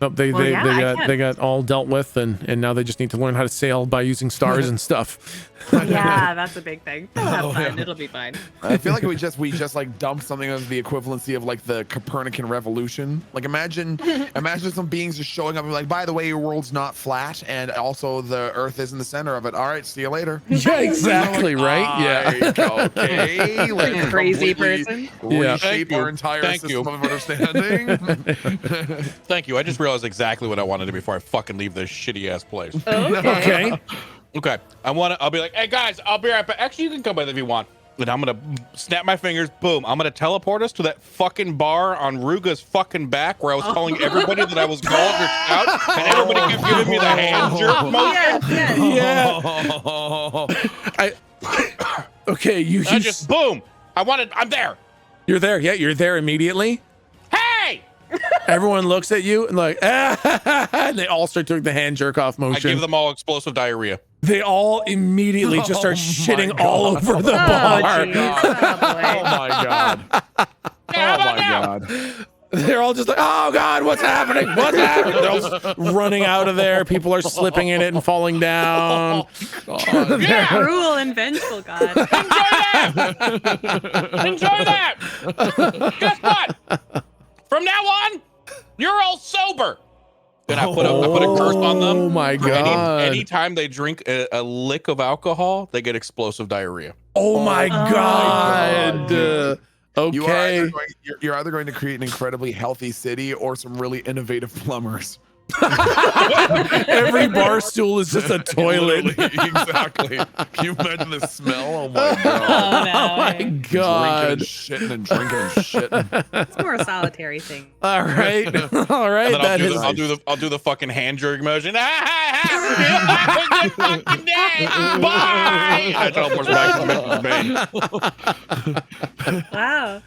Speaker 1: Nope, they
Speaker 2: I
Speaker 1: got all dealt with, and now they just need to learn how to sail by using stars and stuff.
Speaker 2: Yeah, that's a big thing. They'll have fun. It'll be fine.
Speaker 3: I feel like we just like dumped something of the equivalency of like the Copernican revolution. Like imagine some beings just showing up and like, by the way, your world's not flat, and also the Earth is in the center of it. All right, see you later.
Speaker 1: Yeah, exactly, right? Yeah.
Speaker 3: Okay. Like
Speaker 2: Crazy
Speaker 3: completely
Speaker 2: person.
Speaker 1: Yeah.
Speaker 3: Reshape our entire
Speaker 5: Thank
Speaker 3: system
Speaker 5: you.
Speaker 3: of understanding.
Speaker 5: Thank you. I just realized exactly what I wanted to before I fucking leave this shitty ass place.
Speaker 1: Okay.
Speaker 5: Okay. I'll be like, hey guys, I'll be right back. Actually, you can come with if you want. And I'm gonna snap my fingers, boom. I'm gonna teleport us to that fucking bar on Ruga's fucking back where I was telling everybody that I was Galdric out, and everybody kept giving me the hand jerk motion.
Speaker 1: Yeah. Okay, you
Speaker 5: I just boom. I'm there.
Speaker 1: you're there. Yeah, you're there immediately.
Speaker 5: Hey!
Speaker 1: Everyone looks at you and like, and they all start doing the hand jerk off
Speaker 5: I
Speaker 1: motion.
Speaker 5: give them all explosive diarrhea.
Speaker 1: They all immediately just start shitting all over the
Speaker 2: Oh,
Speaker 1: bar.
Speaker 2: geez. Oh,
Speaker 3: Oh
Speaker 2: boy.
Speaker 3: my god. Oh my god.
Speaker 1: They're all just like, oh God, what's happening? What's happening? They're all just running out of there. People are slipping in it and falling down.
Speaker 2: Cruel and vengeful God.
Speaker 5: Enjoy that. Guess what? From now on, you're all sober. Then I put a curse on them.
Speaker 1: Oh my God.
Speaker 5: Anytime they drink a lick of alcohol, they get explosive diarrhea.
Speaker 1: Oh my God. Okay.
Speaker 3: You're either going to create an incredibly healthy city or some really innovative plumbers.
Speaker 1: Every bar stool is just a toilet.
Speaker 3: Literally, exactly. Can you imagine the smell? Oh my god.
Speaker 2: Oh, no.
Speaker 1: Oh my God.
Speaker 3: Drinking and shitting.
Speaker 2: It's more a solitary thing.
Speaker 1: All right. All right.
Speaker 5: And then
Speaker 1: That is.
Speaker 5: I'll do the fucking hand jerk motion. Have a good fucking day. Bye. I teleport back to Milton Bay.
Speaker 2: Wow.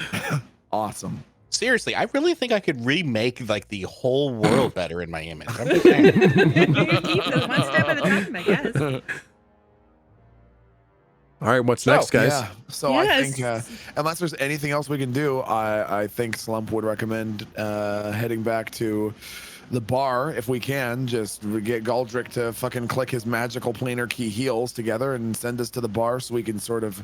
Speaker 3: Awesome.
Speaker 5: Seriously, I really think I could remake like the whole world better in my image. I'm just saying.
Speaker 2: You can keep it one step at a time, I guess.
Speaker 1: All right. What's next, guys?
Speaker 3: Yeah. So
Speaker 2: Yes.
Speaker 3: I think unless there's anything else we can do, I think Slump would recommend heading back to the bar if we can. Just get Galdric to fucking click his magical planar key heals together and send us to the bar so we can sort of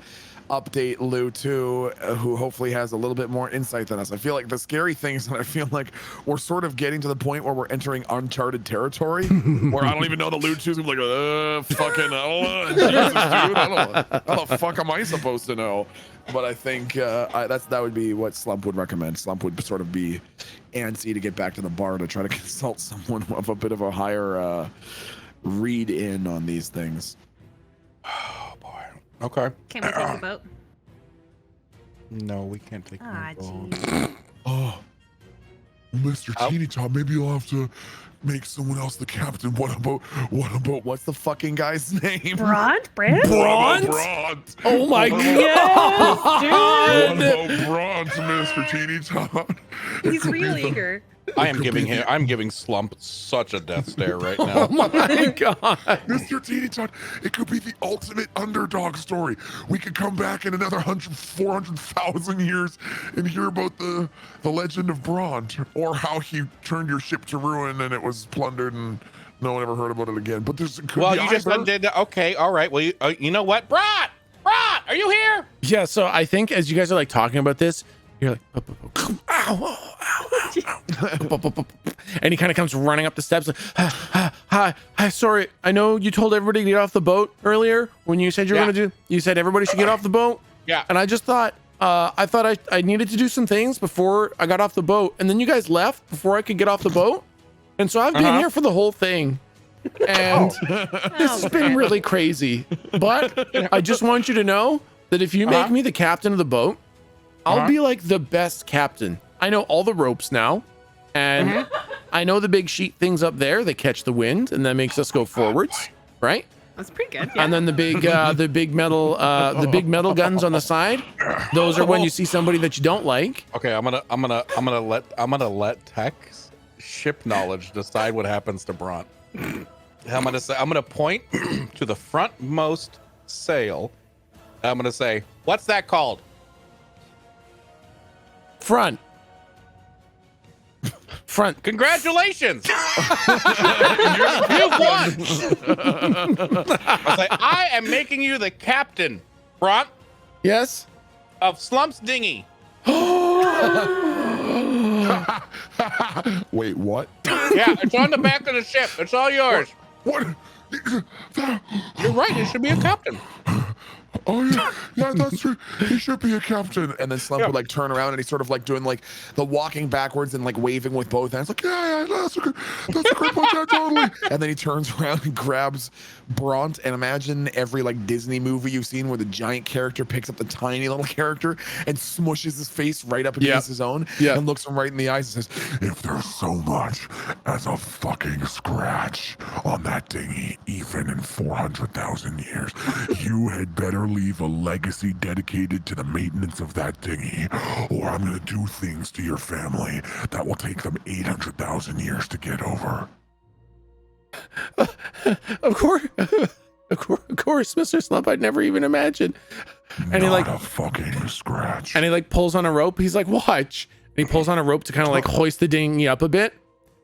Speaker 3: update Lou too, who hopefully has a little bit more insight than us. I feel like the scary thing is that I feel like we're sort of getting to the point where we're entering uncharted territory where I don't even know the Lou two's gonna be like, fucking, Jesus, dude, how the fuck am I supposed to know? But I think that would be what Slump would recommend. Slump would sort of be antsy to get back to the bar to try to consult someone of a bit of a higher read in on these things.
Speaker 5: Oh boy. Okay.
Speaker 2: Can we take the boat?
Speaker 5: No, we can't take
Speaker 2: Ah,
Speaker 5: the boat.
Speaker 2: jeez.
Speaker 7: Oh, Mr. Teeny Top, maybe you'll have to make someone else the captain. What about
Speaker 3: What's the fucking guy's name?
Speaker 2: Bront? Brant?
Speaker 1: Bront?
Speaker 7: Bront?
Speaker 1: Oh my
Speaker 7: What
Speaker 1: God.
Speaker 7: about Bront, Mr. Teeny Top?
Speaker 2: He's real eager.
Speaker 5: I'm giving Slump such a death stare right now.
Speaker 1: Oh my god.
Speaker 7: Mr. Teeny Tot, it could be the ultimate underdog story. We could come back in another 400,000 years and hear about the legend of Bront, or how he turned your ship to ruin and it was plundered and no one ever heard about it again. But there's could
Speaker 5: Well,
Speaker 7: be
Speaker 5: you just
Speaker 7: either.
Speaker 5: undid that. Okay, all right. Well, you know what? Bront, are you here?
Speaker 1: Yeah, so I think as you guys are like talking about this, you're like, ow, ow, ow. And he kind of comes running up the steps. Like, hi, sorry. I know you told everybody to get off the boat earlier when you said you were
Speaker 5: Yeah.
Speaker 1: going to you said everybody should get off the boat.
Speaker 5: Yeah.
Speaker 1: And I just thought, I needed to do some things before I got off the boat. And then you guys left before I could get off the boat. And so I've been here for the whole thing. And this has been really crazy. But I just want you to know that if you make me the captain of the boat, I'll be like the best captain. I know all the ropes now. And I know the big sheet things up there that catch the wind and that makes us go forwards, right?
Speaker 2: That's pretty good. Yeah.
Speaker 1: And then the big metal guns on the side. Those are when you see somebody that you don't like.
Speaker 5: Okay, I'm gonna let Tech's ship knowledge decide what happens to Bront. I'm gonna point to the frontmost sail. I'm gonna say, "What's that called?"
Speaker 1: Front.
Speaker 5: Congratulations! You won. I say, I am making you the captain, Bront,
Speaker 1: Yes.
Speaker 5: of Slump's dinghy.
Speaker 7: Wait, what?
Speaker 5: Yeah, it's on the back of the ship. It's all yours.
Speaker 7: What?
Speaker 5: You're right. You should be a captain.
Speaker 7: Oh yeah, that's true. He should be a captain.
Speaker 3: And then Slump would like turn around and he's sort of like doing like the walking backwards and like waving with both hands, like yeah, that's a good point, yeah, totally. And then he turns around and grabs Bront, and imagine every like Disney movie you've seen where the giant character picks up the tiny little character and smushes his face right up against his own, and looks him right in the eyes and says,
Speaker 7: If there's so much as a fucking scratch on that dinghy, even in 400,000 years, you had better leave a legacy dedicated to the maintenance of that dinghy, or I'm gonna do things to your family that will take them 800,000 years to get over.
Speaker 1: Of course, Mr. Slump. I'd never even imagined. And he like
Speaker 7: a fucking scratch.
Speaker 1: and he like pulls on a rope. He's like, watch. And he pulls on a rope to kind of like hoist the dinghy up a bit,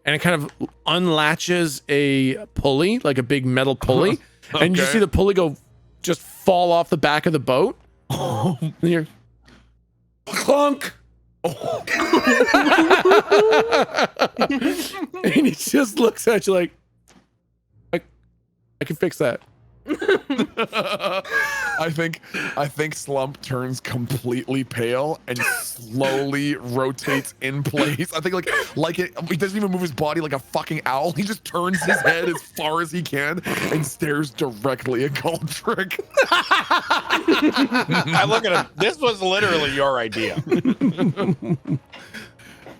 Speaker 1: and it kind of unlatches a pulley, like a big metal pulley, and you see the pulley go just fall off the back of the boat. And you're clunk. And he just looks at you like, I can fix that.
Speaker 3: I think Slump turns completely pale and slowly rotates in place. I think like it, he doesn't even move his body like a fucking owl. He just turns his head as far as he can and stares directly at Galdric.
Speaker 5: I look at him. This was literally your idea.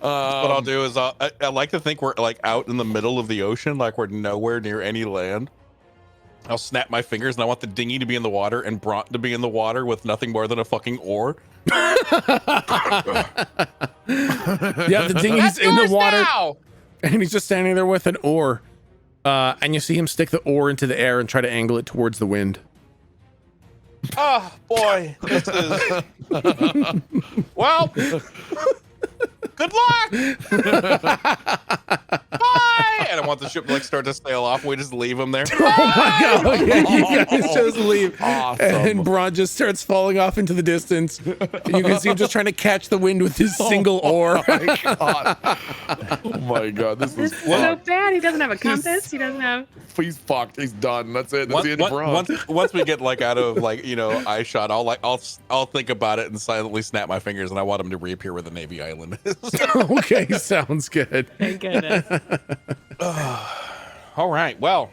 Speaker 5: What I'll do is I like to think we're like out in the middle of the ocean, like we're nowhere near any land. I'll snap my fingers and I want the dinghy to be in the water and Bront to be in the water with nothing more than a fucking oar.
Speaker 1: Yeah, the dinghy's in the water
Speaker 5: now!
Speaker 1: and he's just standing there with an oar. And you see him stick the oar into the air and try to angle it towards the wind.
Speaker 5: Oh boy, this is well. Good luck. Bye. And I want the ship to like start to sail off. We just leave him there.
Speaker 1: Oh my god! Yeah, you guys just leave,
Speaker 3: Awesome.
Speaker 1: and Bront just starts falling off into the distance. And you can see him just trying to catch the wind with his single oar.
Speaker 3: Oh my god, this is
Speaker 2: This is so bad. He doesn't have a compass. He doesn't have.
Speaker 3: he's fucked. He's done. That's it. That's the end of Bront.
Speaker 5: Once we get like out of like eye shot, I'll think about it and silently snap my fingers, and I want him to reappear where the Navy Island is.
Speaker 1: Okay, sounds good.
Speaker 2: Thank goodness.
Speaker 5: All right. Well,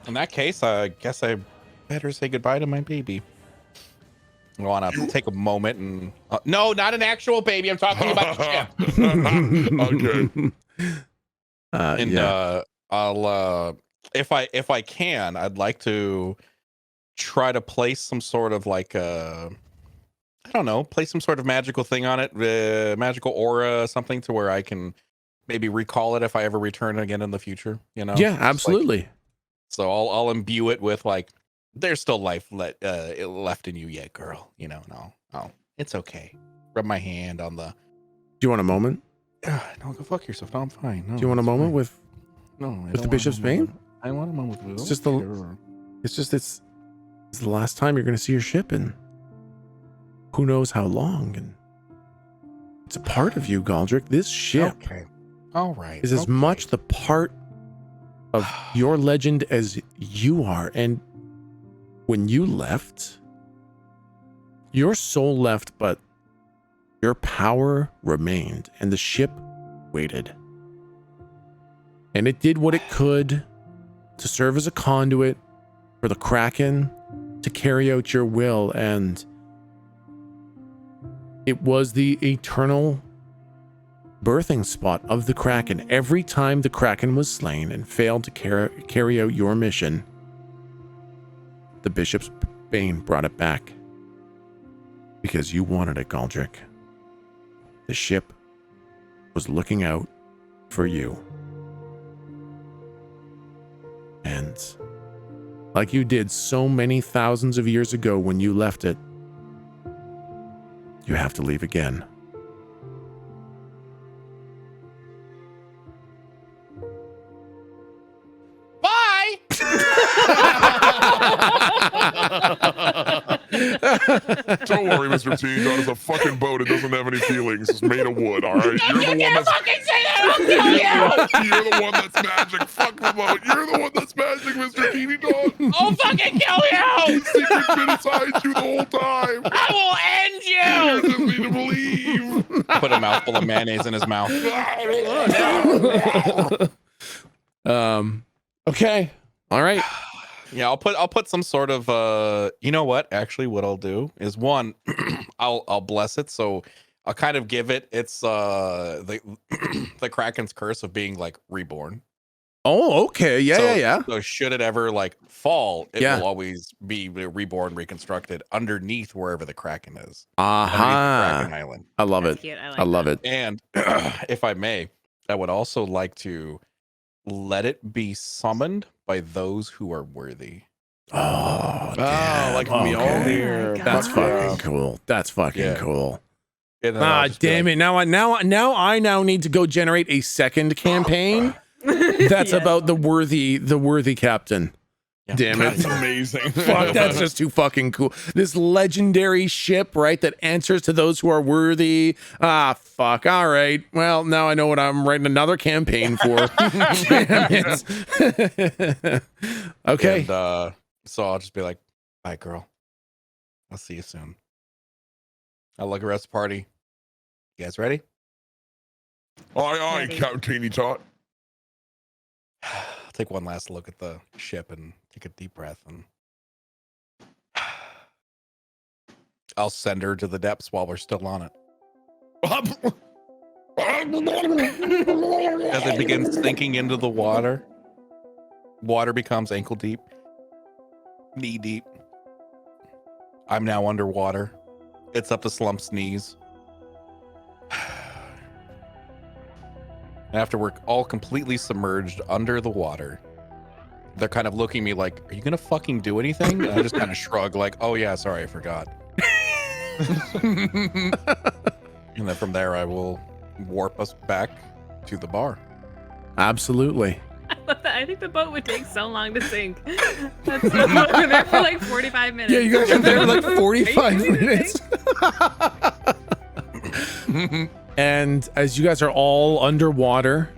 Speaker 5: in that case, I guess I better say goodbye to my baby. I want to take a moment and no, not an actual baby. I'm talking about the ship.
Speaker 7: Okay.
Speaker 5: I'll if I can, I'd like to try to place some sort of like I don't know, place some sort of magical thing on it, magical aura, something to where I can maybe recall it if I ever return again in the future. You know?
Speaker 1: Yeah,
Speaker 5: Just
Speaker 1: absolutely.
Speaker 5: So I'll imbue it with like, there's still life left in you yet, girl. You know, no, it's okay. Rub my hand on the.
Speaker 1: Do you want a moment?
Speaker 5: No, go fuck yourself. No, I'm fine. No,
Speaker 1: Do you want a
Speaker 5: it's
Speaker 1: moment
Speaker 5: fine.
Speaker 1: with
Speaker 5: No, I
Speaker 1: with
Speaker 5: don't
Speaker 1: the
Speaker 5: want
Speaker 1: Bishop's
Speaker 5: a
Speaker 1: Bane?
Speaker 5: moment. I want a moment with.
Speaker 1: It's just the-
Speaker 5: Sure.
Speaker 1: it's the last time you're going to see your ship in who knows how long, and it's a part of you, Galdric. This ship
Speaker 5: Okay. All right.
Speaker 1: is as
Speaker 5: okay.
Speaker 1: much the part of your legend as you are. And when you left, your soul left, but your power remained, and the ship waited. And it did what it could to serve as a conduit for the Kraken to carry out your will, and it was the eternal birthing spot of the Kraken. Every time the Kraken was slain and failed to carry out your mission, the Bishop's Bane brought it back. Because you wanted it, Galdric. The ship was looking out for you. And like you did so many thousands of years ago when you left it, you have to leave again.
Speaker 4: Bye.
Speaker 7: Don't worry, Mr. T. God is a fucking boat. It doesn't have any feelings. It's made of wood, all right? You're the one that's
Speaker 4: fucking say that. I'll kill you.
Speaker 7: You're the one that's magic. Fuck the boat. You're the one that's magic, Mr. Teeny Dog.
Speaker 4: I'll fucking kill you.
Speaker 7: The secret's been inside you the whole time.
Speaker 4: I will end
Speaker 7: You
Speaker 4: you.
Speaker 7: just need to believe.
Speaker 5: Put a mouthful of mayonnaise in his mouth.
Speaker 1: Okay. All right.
Speaker 5: Yeah, I'll put some sort of you know what? Actually, what I'll do is one, I'll bless it. So I'll kind of give it its the the Kraken's curse of being like reborn.
Speaker 1: Oh, okay. Yeah.
Speaker 5: So should it ever like fall, it
Speaker 1: Yeah.
Speaker 5: will always be reborn, reconstructed underneath wherever the Kraken is.
Speaker 1: Aha.
Speaker 5: Underneath the Kraken Island.
Speaker 1: I love
Speaker 2: That's
Speaker 1: it.
Speaker 2: cute.
Speaker 1: I love it.
Speaker 5: And if I may, I would also like to let it be summoned by those who are worthy.
Speaker 1: Oh, damn.
Speaker 3: like
Speaker 1: Okay.
Speaker 3: Mjolnir.
Speaker 2: Oh my
Speaker 1: That's
Speaker 2: God.
Speaker 1: fucking cool. That's fucking
Speaker 5: Yeah.
Speaker 1: cool.
Speaker 5: And then I'll
Speaker 1: Ah,
Speaker 5: just be
Speaker 1: damn
Speaker 5: like,
Speaker 1: it. Now I need to go generate a second campaign. That's
Speaker 2: Yeah.
Speaker 1: about the worthy captain.
Speaker 5: Yeah.
Speaker 1: Damn it.
Speaker 3: That's amazing.
Speaker 1: Fuck, that's just too fucking cool. This legendary ship, right, that answers to those who are worthy. Ah, fuck. All right. Well, now I know what I'm writing another campaign for. Damn it. Okay.
Speaker 5: And, so I'll just be like, "Bye, girl. I'll see you soon." I'll look at the party. You guys ready?
Speaker 7: Aye,
Speaker 2: Ready.
Speaker 7: Captain Teeny Tot.
Speaker 5: I'll take one last look at the ship and take a deep breath, and I'll send her to the depths while we're still on it. As it begins sinking into the water, water becomes ankle deep, knee deep. I'm now underwater. It's up to Slump's knees. After we're all completely submerged under the water, they're kind of looking at me like, "Are you gonna fucking do anything?" And I just kind of shrug, like, "Oh yeah, sorry, I forgot." And then from there, I will warp us back to the bar.
Speaker 1: Absolutely.
Speaker 2: I think the boat would take so long to sink. That's so we're there for like 45 minutes.
Speaker 1: Yeah, you guys are there like
Speaker 2: Are you
Speaker 1: 45
Speaker 2: kidding me?
Speaker 1: minutes. And as you guys are all underwater,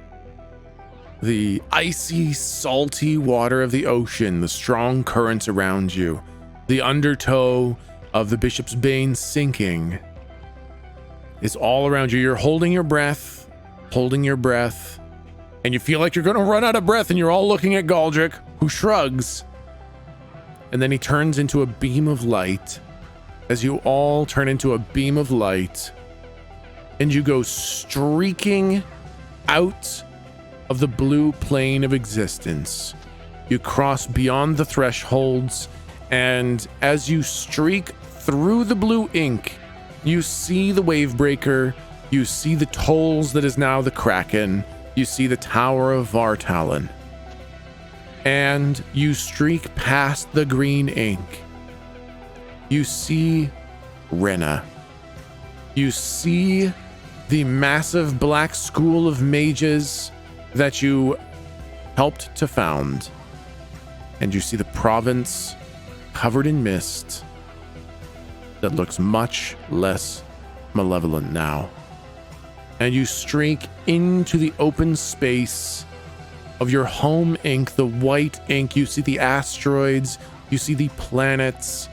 Speaker 1: the icy, salty water of the ocean, the strong currents around you, the undertow of the Bishop's Bane sinking is all around you. You're holding your breath, and you feel like you're going to run out of breath, and you're all looking at Galdric, who shrugs. And then he turns into a beam of light. As you all turn into a beam of light, and you go streaking out of the blue plane of existence. You cross beyond the thresholds, and as you streak through the blue ink, you see the wave breaker, you see the tolls that is now the Kraken, you see the Tower of Vartalon. And you streak past the green ink. You see Rena. You see the massive black school of mages that you helped to found. And you see the province covered in mist that looks much less malevolent now. And you streak into the open space of your home ink, the white ink. You see the asteroids, you see the planets,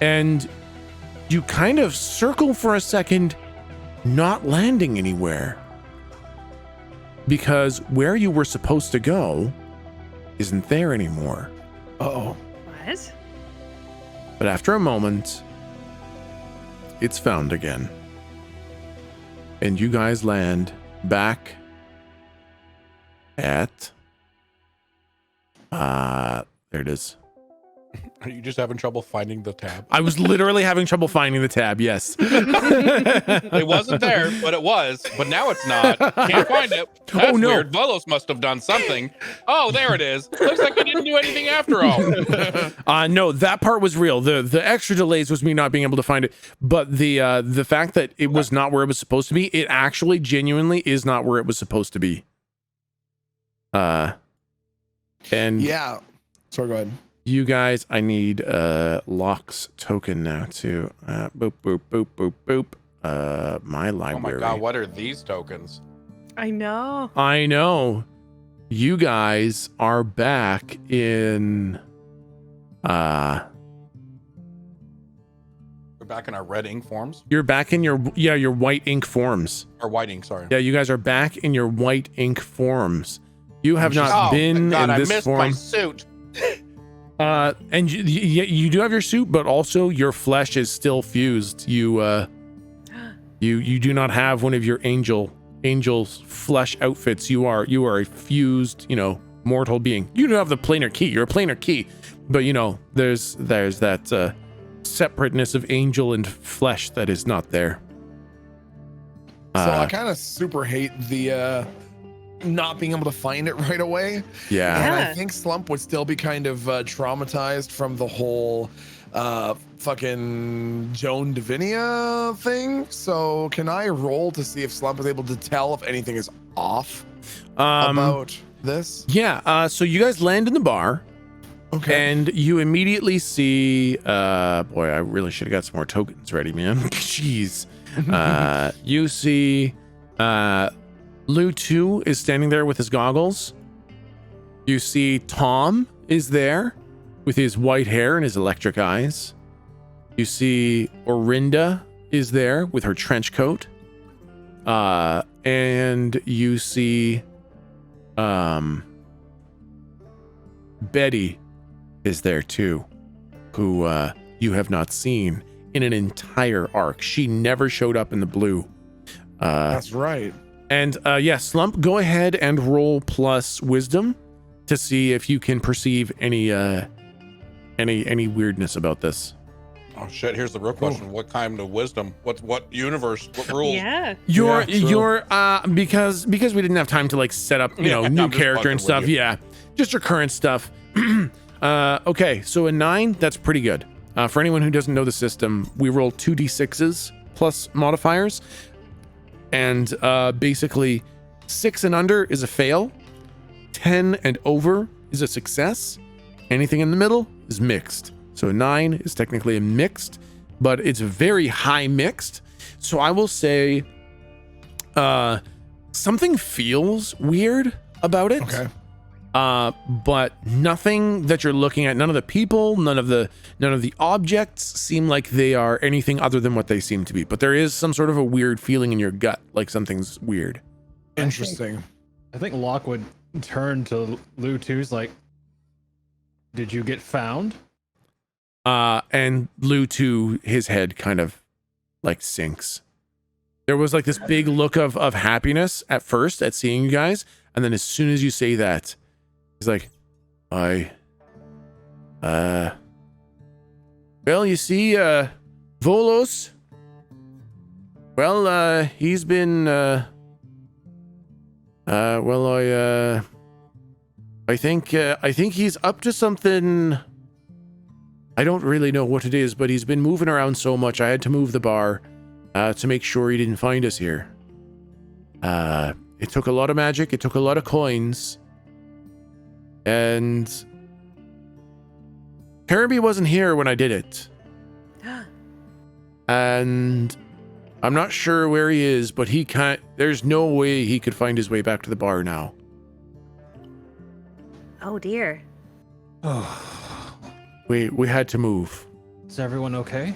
Speaker 1: and you kind of circle for a second, not landing anywhere. Because where you were supposed to go isn't there anymore.
Speaker 3: Uh-oh.
Speaker 2: What?
Speaker 1: But after a moment, it's found again. And you guys land back at there it is.
Speaker 5: Are you just having trouble finding the tab?
Speaker 1: I was literally having trouble finding the tab. Yes.
Speaker 5: It wasn't there, but it was. But now it's not. Can't find it. That's
Speaker 1: no.
Speaker 5: weird. Volos must have done something. Oh, there it is. Looks like he didn't do anything after all.
Speaker 1: No, that part was real. The extra delays was me not being able to find it, but the fact that it was not where it was supposed to be, it actually genuinely is not where it was supposed to be. And
Speaker 3: Yeah. Sorry, go ahead.
Speaker 1: you guys, I need Locke's token now too. Boop boop boop boop boop. My
Speaker 5: Oh
Speaker 1: library.
Speaker 5: my god, what are these tokens?
Speaker 2: I know.
Speaker 1: I know. You guys are back in
Speaker 5: We're back in our red ink forms.
Speaker 1: you're back in your white ink forms.
Speaker 5: Or white ink, sorry.
Speaker 1: Yeah, you guys are back in your white ink forms. You have not
Speaker 5: Oh,
Speaker 1: been
Speaker 5: god,
Speaker 1: in
Speaker 5: I
Speaker 1: this
Speaker 5: missed
Speaker 1: form.
Speaker 5: my suit.
Speaker 1: And you do have your suit, but also your flesh is still fused. You do not have one of your angel's flesh outfits. You are a fused, mortal being. You do have the planar key. You're a planar key, but there's that separateness of angel and flesh that is not there.
Speaker 3: So I kind of super hate the not being able to find it right away.
Speaker 1: Yeah.
Speaker 3: And I
Speaker 2: Yeah.
Speaker 3: think Slump would still be kind of traumatized from the whole fucking Joan Divinia thing. So can I roll to see if Slump is able to tell if anything is off about this?
Speaker 1: Yeah. So you guys land in the bar.
Speaker 3: Okay.
Speaker 1: And you immediately see, boy, I really should have got some more tokens ready, man. Jeez. You see, Lou 2 is standing there with his goggles. You see Tom is there with his white hair and his electric eyes. You see Orinda is there with her trench coat. And you see, Betty is there too, who you have not seen in an entire arc. She never showed up in the blue.
Speaker 3: That's right.
Speaker 1: And Slump, go ahead and roll plus wisdom to see if you can perceive any weirdness about this.
Speaker 5: Oh shit, here's the real question. What kind of wisdom? What universe? What rules?
Speaker 2: Yeah.
Speaker 1: Your
Speaker 3: Yeah, true.
Speaker 1: because we didn't have time to like set up
Speaker 5: Yeah,
Speaker 1: new
Speaker 5: I'm just
Speaker 1: character
Speaker 5: fucking
Speaker 1: and
Speaker 5: with
Speaker 1: stuff.
Speaker 5: you.
Speaker 1: Yeah, just your current stuff. Okay, so a 9, that's pretty good. For anyone who doesn't know the system, we roll 2d6s plus modifiers, and basically 6 and under is a fail, 10 and over is a success, anything in the middle is mixed. So 9 is technically a mixed, but it's very high mixed. So I will say something feels weird about it.
Speaker 3: Okay.
Speaker 1: But nothing that you're looking at, none of the people, none of the objects seem like they are anything other than what they seem to be. But there is some sort of a weird feeling in your gut, like something's weird.
Speaker 3: Interesting.
Speaker 6: I think Locke would turn to Lou 2's like, did you get found?
Speaker 1: And Lou 2, his head kind of like sinks. There was like this big look of happiness at first at seeing you guys. And then as soon as you say that, he's like, well, you see, Volos, well, he's been I think he's up to something. I don't really know what it is, but he's been moving around so much. I had to move the bar to make sure he didn't find us here. It took a lot of magic. It took a lot of coins. And Kirby wasn't here when I did it. And I'm not sure where he is, but he can't. There's no way he could find his way back to the bar now.
Speaker 2: Oh dear.
Speaker 1: We had to move.
Speaker 6: Is everyone okay?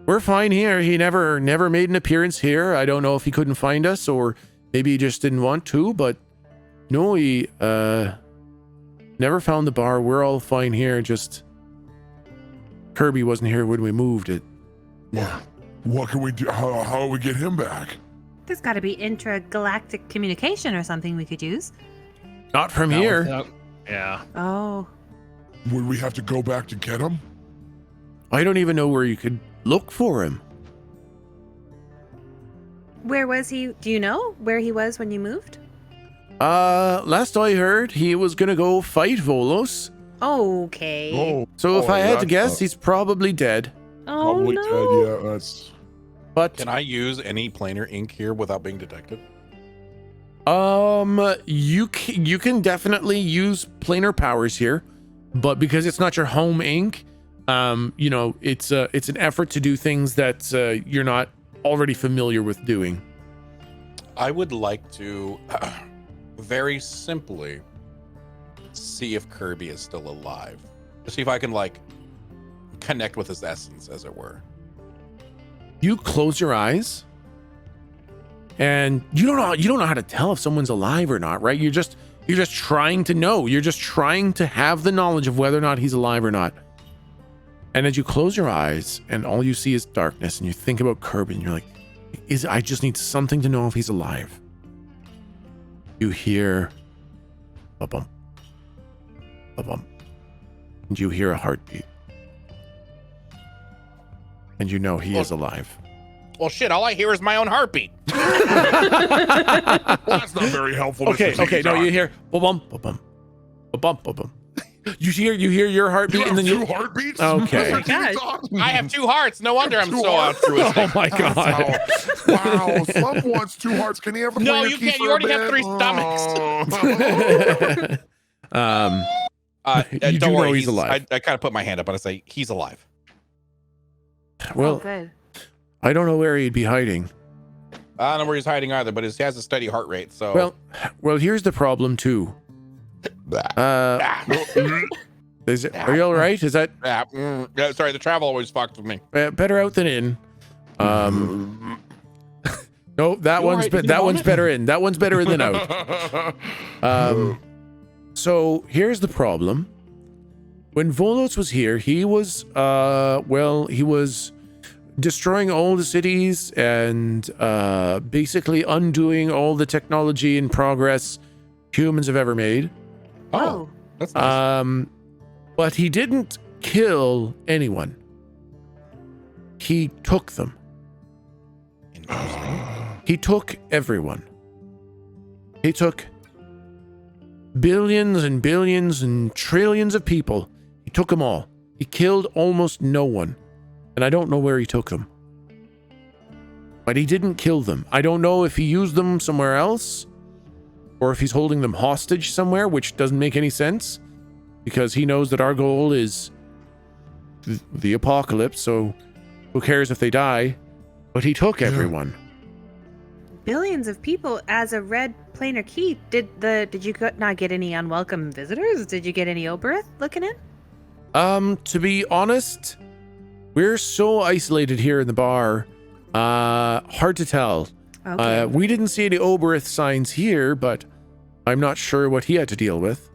Speaker 1: We're fine here. He never made an appearance here. I don't know if he couldn't find us or maybe he just didn't want to, but no, he never found the bar. We're all fine here. Just Kirby wasn't here when we moved it.
Speaker 7: Yeah. What can we do? How do we get him back?
Speaker 2: There's got to be intergalactic communication or something we could use.
Speaker 1: Not from
Speaker 6: Not
Speaker 1: here.
Speaker 6: without- Yeah.
Speaker 2: Oh.
Speaker 7: Would we have to go back to get him?
Speaker 1: I don't even know where you could look for him.
Speaker 2: Where was he? Do you know where he was when you moved?
Speaker 1: Last I heard, he was gonna go fight Volos.
Speaker 2: Okay.
Speaker 1: So if I had to
Speaker 7: that's
Speaker 1: guess, he's probably dead.
Speaker 2: Oh,
Speaker 7: probably
Speaker 2: no.
Speaker 7: dead. Yeah, that's.
Speaker 1: But
Speaker 5: Can I use any planar ink here without being detected?
Speaker 1: you can definitely use planar powers here, but because it's not your home ink, it's an effort to do things that you're not already familiar with doing.
Speaker 5: I would like to very simply see if Kirby is still alive. To see if I can like connect with his essence, as it were.
Speaker 1: You close your eyes, and you don't know how to tell if someone's alive or not, right? You're just trying to know. You're just trying to have the knowledge of whether or not he's alive or not. And as you close your eyes, and all you see is darkness, and you think about Kirby, and you're like, I just need something to know if he's alive. You hear a bump, and you hear a heartbeat. And you know he is alive.
Speaker 4: Well, shit, all I hear is my own heartbeat.
Speaker 7: Well, that's not very helpful.
Speaker 1: Okay,
Speaker 7: Mr.
Speaker 1: no,
Speaker 7: Peacock.
Speaker 1: you hear ba-bum. You hear your heartbeat,
Speaker 7: You
Speaker 1: and then
Speaker 7: have
Speaker 1: you.
Speaker 7: two heartbeats?
Speaker 1: Okay.
Speaker 2: Oh my gosh.
Speaker 4: I have two hearts. No wonder I'm
Speaker 7: Two
Speaker 4: so
Speaker 7: hearts?
Speaker 4: altruistic.
Speaker 1: Oh my god!
Speaker 7: Wow, Slump wants two hearts. Can he have a
Speaker 4: No,
Speaker 7: planar
Speaker 4: you
Speaker 7: key
Speaker 4: can't.
Speaker 7: for
Speaker 4: You
Speaker 7: a
Speaker 4: already have
Speaker 7: bit?
Speaker 4: three stomachs.
Speaker 1: You do
Speaker 4: Don't
Speaker 1: know
Speaker 4: worry,
Speaker 1: he's alive.
Speaker 4: I kind of put my hand up and I say, he's alive.
Speaker 2: Oh,
Speaker 1: Well,
Speaker 2: good.
Speaker 1: I don't know where he'd be hiding.
Speaker 4: I don't know where he's hiding either, but he has a steady heart rate. So
Speaker 1: Well, here's the problem too. Are you all right? Is that
Speaker 4: yeah, sorry, the travel always fucks with me.
Speaker 1: better out than in? No, that one's better in. That one's better in than out. So here's the problem. When Volos was here, he was he was destroying all the cities and
Speaker 5: basically undoing all the technology and progress humans have ever made.
Speaker 2: Oh.
Speaker 5: That's nice.
Speaker 1: But he didn't kill anyone. He took them. He took everyone. He took billions and billions and trillions of people. He took them all. He killed almost no one. And I don't know where he took them. But he didn't kill them. I don't know if he used them somewhere else or if he's holding them hostage somewhere, which doesn't make any sense because he knows that our goal is the apocalypse. So who cares if they die? But he took everyone.
Speaker 2: Billions of people as a red planar key. Did you not get any unwelcome visitors? Did you get any Oberith looking in?
Speaker 1: To be honest, we're so isolated here in the bar. Hard to tell.
Speaker 2: Okay.
Speaker 1: We didn't see any Oberith signs here, but I'm not sure what he had to deal with.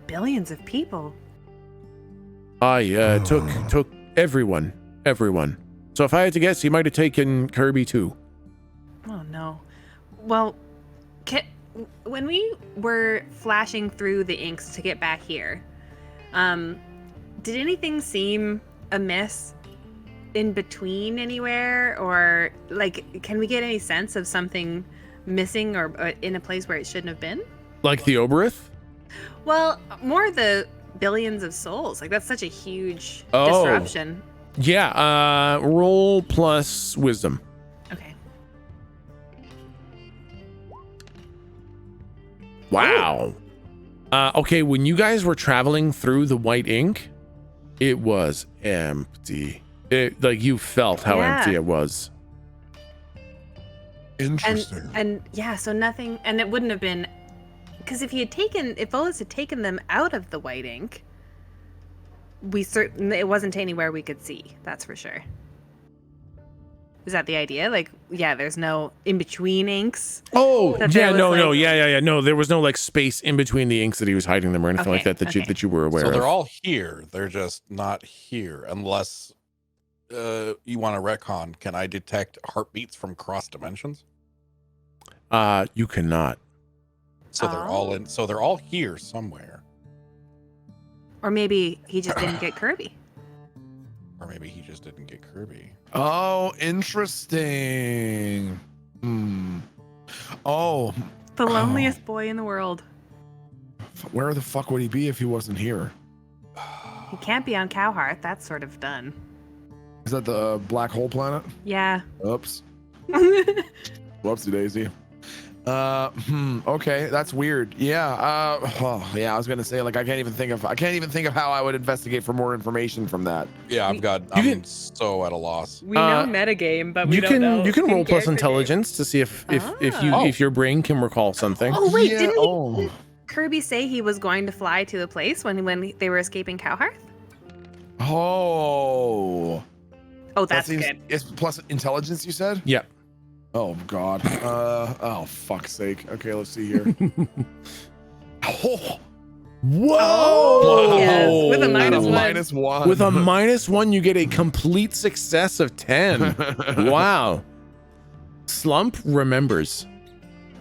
Speaker 2: Billions of people.
Speaker 1: I took everyone. So if I had to guess, he might have taken Kirby too.
Speaker 2: Oh no. Well, when we were flashing through the inks to get back here, did anything seem amiss in between anywhere, or like, can we get any sense of something missing or in a place where it shouldn't have been?
Speaker 1: Like the Oberith?
Speaker 2: Well, more the billions of souls. Like that's such a huge
Speaker 1: Oh.
Speaker 2: disruption.
Speaker 1: Yeah, roll plus wisdom.
Speaker 2: Okay.
Speaker 1: Wow. Okay, when you guys were traveling through the white ink, it was empty. Like you felt how
Speaker 2: Yeah.
Speaker 1: empty it was.
Speaker 7: Interesting.
Speaker 2: And yeah, so nothing, and it wouldn't have been, because if Volos had taken them out of the white ink, it wasn't anywhere we could see. That's for sure. Is that the idea? Like, yeah, there's no in between inks.
Speaker 1: Oh,
Speaker 2: That
Speaker 1: yeah,
Speaker 2: there
Speaker 1: no,
Speaker 2: was,
Speaker 1: no,
Speaker 2: like-
Speaker 1: yeah. No, there was no like space in between the inks that he was hiding them or anything like
Speaker 2: Okay,
Speaker 1: that
Speaker 2: okay.
Speaker 1: that you were aware
Speaker 5: So
Speaker 1: of.
Speaker 5: they're all here. They're just not here unless you want to retcon. Can I detect heartbeats from cross dimensions?
Speaker 1: You cannot.
Speaker 5: So they're all in. So they're all here somewhere,
Speaker 2: Or maybe he just didn't get Kirby.
Speaker 5: or maybe he just didn't get Kirby.
Speaker 3: Oh, interesting. Oh,
Speaker 2: The loneliest boy in the world.
Speaker 3: where the fuck would he be if he wasn't here?
Speaker 2: He can't be on Cowhearth. That's sort of done.
Speaker 3: Is that the black hole planet?
Speaker 2: Yeah.
Speaker 3: Oops. Whoopsie daisy. Okay, that's weird. Yeah. Yeah. I was gonna say, like, I can't even think of how I would investigate for more information from that.
Speaker 5: Yeah, I'm so at a loss.
Speaker 2: We know metagame, but we
Speaker 1: You
Speaker 2: don't
Speaker 1: can
Speaker 2: know.
Speaker 1: you can roll plus
Speaker 2: in-character game.
Speaker 1: intelligence to see if
Speaker 2: Ah.
Speaker 1: if your brain can recall something.
Speaker 2: Oh wait,
Speaker 3: Yeah,
Speaker 2: didn't Kirby say he was going to fly to the place when they were escaping Cowhearth?
Speaker 3: Oh.
Speaker 2: Oh, that's
Speaker 3: That seems-
Speaker 2: good.
Speaker 3: It's plus intelligence, you said?
Speaker 1: Yeah.
Speaker 3: Oh God. Oh fuck's sake. Okay, let's see here. Oh,
Speaker 1: Whoa!
Speaker 2: Yes, with a
Speaker 3: and
Speaker 2: minus
Speaker 3: a
Speaker 2: one.
Speaker 3: -1.
Speaker 1: With a -1, you get a complete success of 10. Wow. Slump remembers.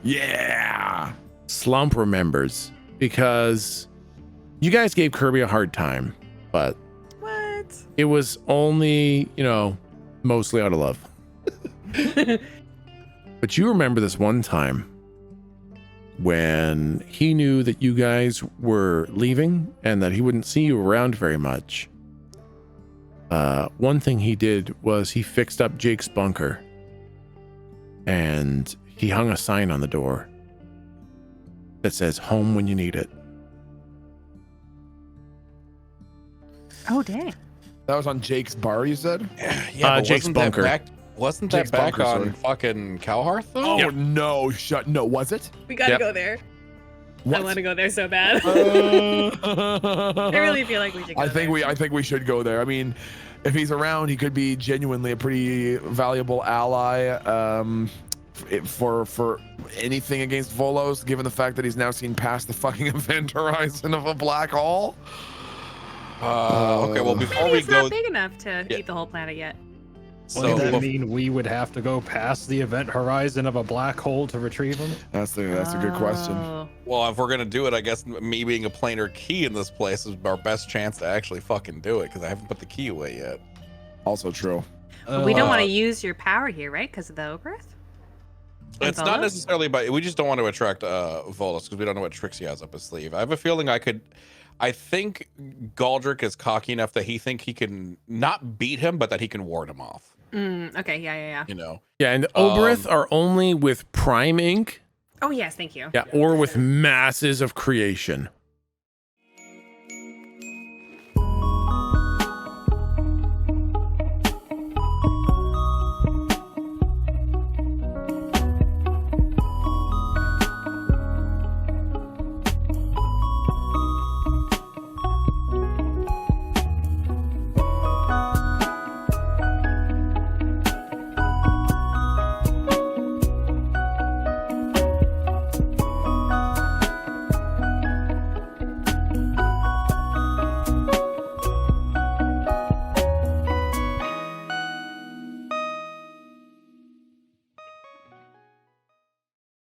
Speaker 3: Yeah.
Speaker 1: Slump remembers because you guys gave Kirby a hard time, but
Speaker 2: What?
Speaker 1: it was only, mostly out of love. But you remember this one time when he knew that you guys were leaving and that he wouldn't see you around very much. One thing he did was he fixed up Jake's bunker and he hung a sign on the door that says home when you need it.
Speaker 2: Oh dang.
Speaker 3: That was on Jake's bar, you said?
Speaker 5: Yeah, but
Speaker 1: Jake's bunker.
Speaker 5: Wasn't that
Speaker 3: Jake's
Speaker 5: back
Speaker 3: bunker,
Speaker 5: on
Speaker 3: sorry.
Speaker 5: fucking Cowhearth though?
Speaker 3: Oh
Speaker 1: Yep.
Speaker 3: no, no, was it?
Speaker 2: We gotta
Speaker 1: Yep.
Speaker 2: go there.
Speaker 3: What?
Speaker 2: I want to go there so bad. I really feel like we should go
Speaker 3: I think
Speaker 2: there.
Speaker 3: we should go there. I mean, if he's around, he could be genuinely a pretty valuable ally for anything against Volos, given the fact that he's now seen past the fucking event horizon of a black hole.
Speaker 5: Okay, well before
Speaker 2: Maybe
Speaker 5: we
Speaker 2: it's
Speaker 5: go,
Speaker 2: not big enough to eat the whole planet yet.
Speaker 6: Wouldn't
Speaker 5: so
Speaker 6: that mean we would have to go past the event horizon of a black hole to retrieve them?
Speaker 3: That's a good question.
Speaker 2: Oh.
Speaker 5: well, if we're gonna do it, I guess me being a planar key in this place is our best chance to actually fucking do it because I haven't put the key away yet.
Speaker 3: Also true.
Speaker 2: But we don't want
Speaker 5: Uh,
Speaker 2: to use your power here, right? Because of the Oberith?
Speaker 5: It's
Speaker 2: Volos?
Speaker 5: not necessarily, but we just don't want to attract Volos because we don't know what tricks he has up his sleeve. I have a feeling I think Galdric is cocky enough that he think he can not beat him, but that he can ward him off.
Speaker 2: Okay, yeah.
Speaker 5: You know,
Speaker 1: Yeah, and Oberith are only with prime ink,
Speaker 2: Oh yes, thank you.
Speaker 1: yeah, or with masses of creation.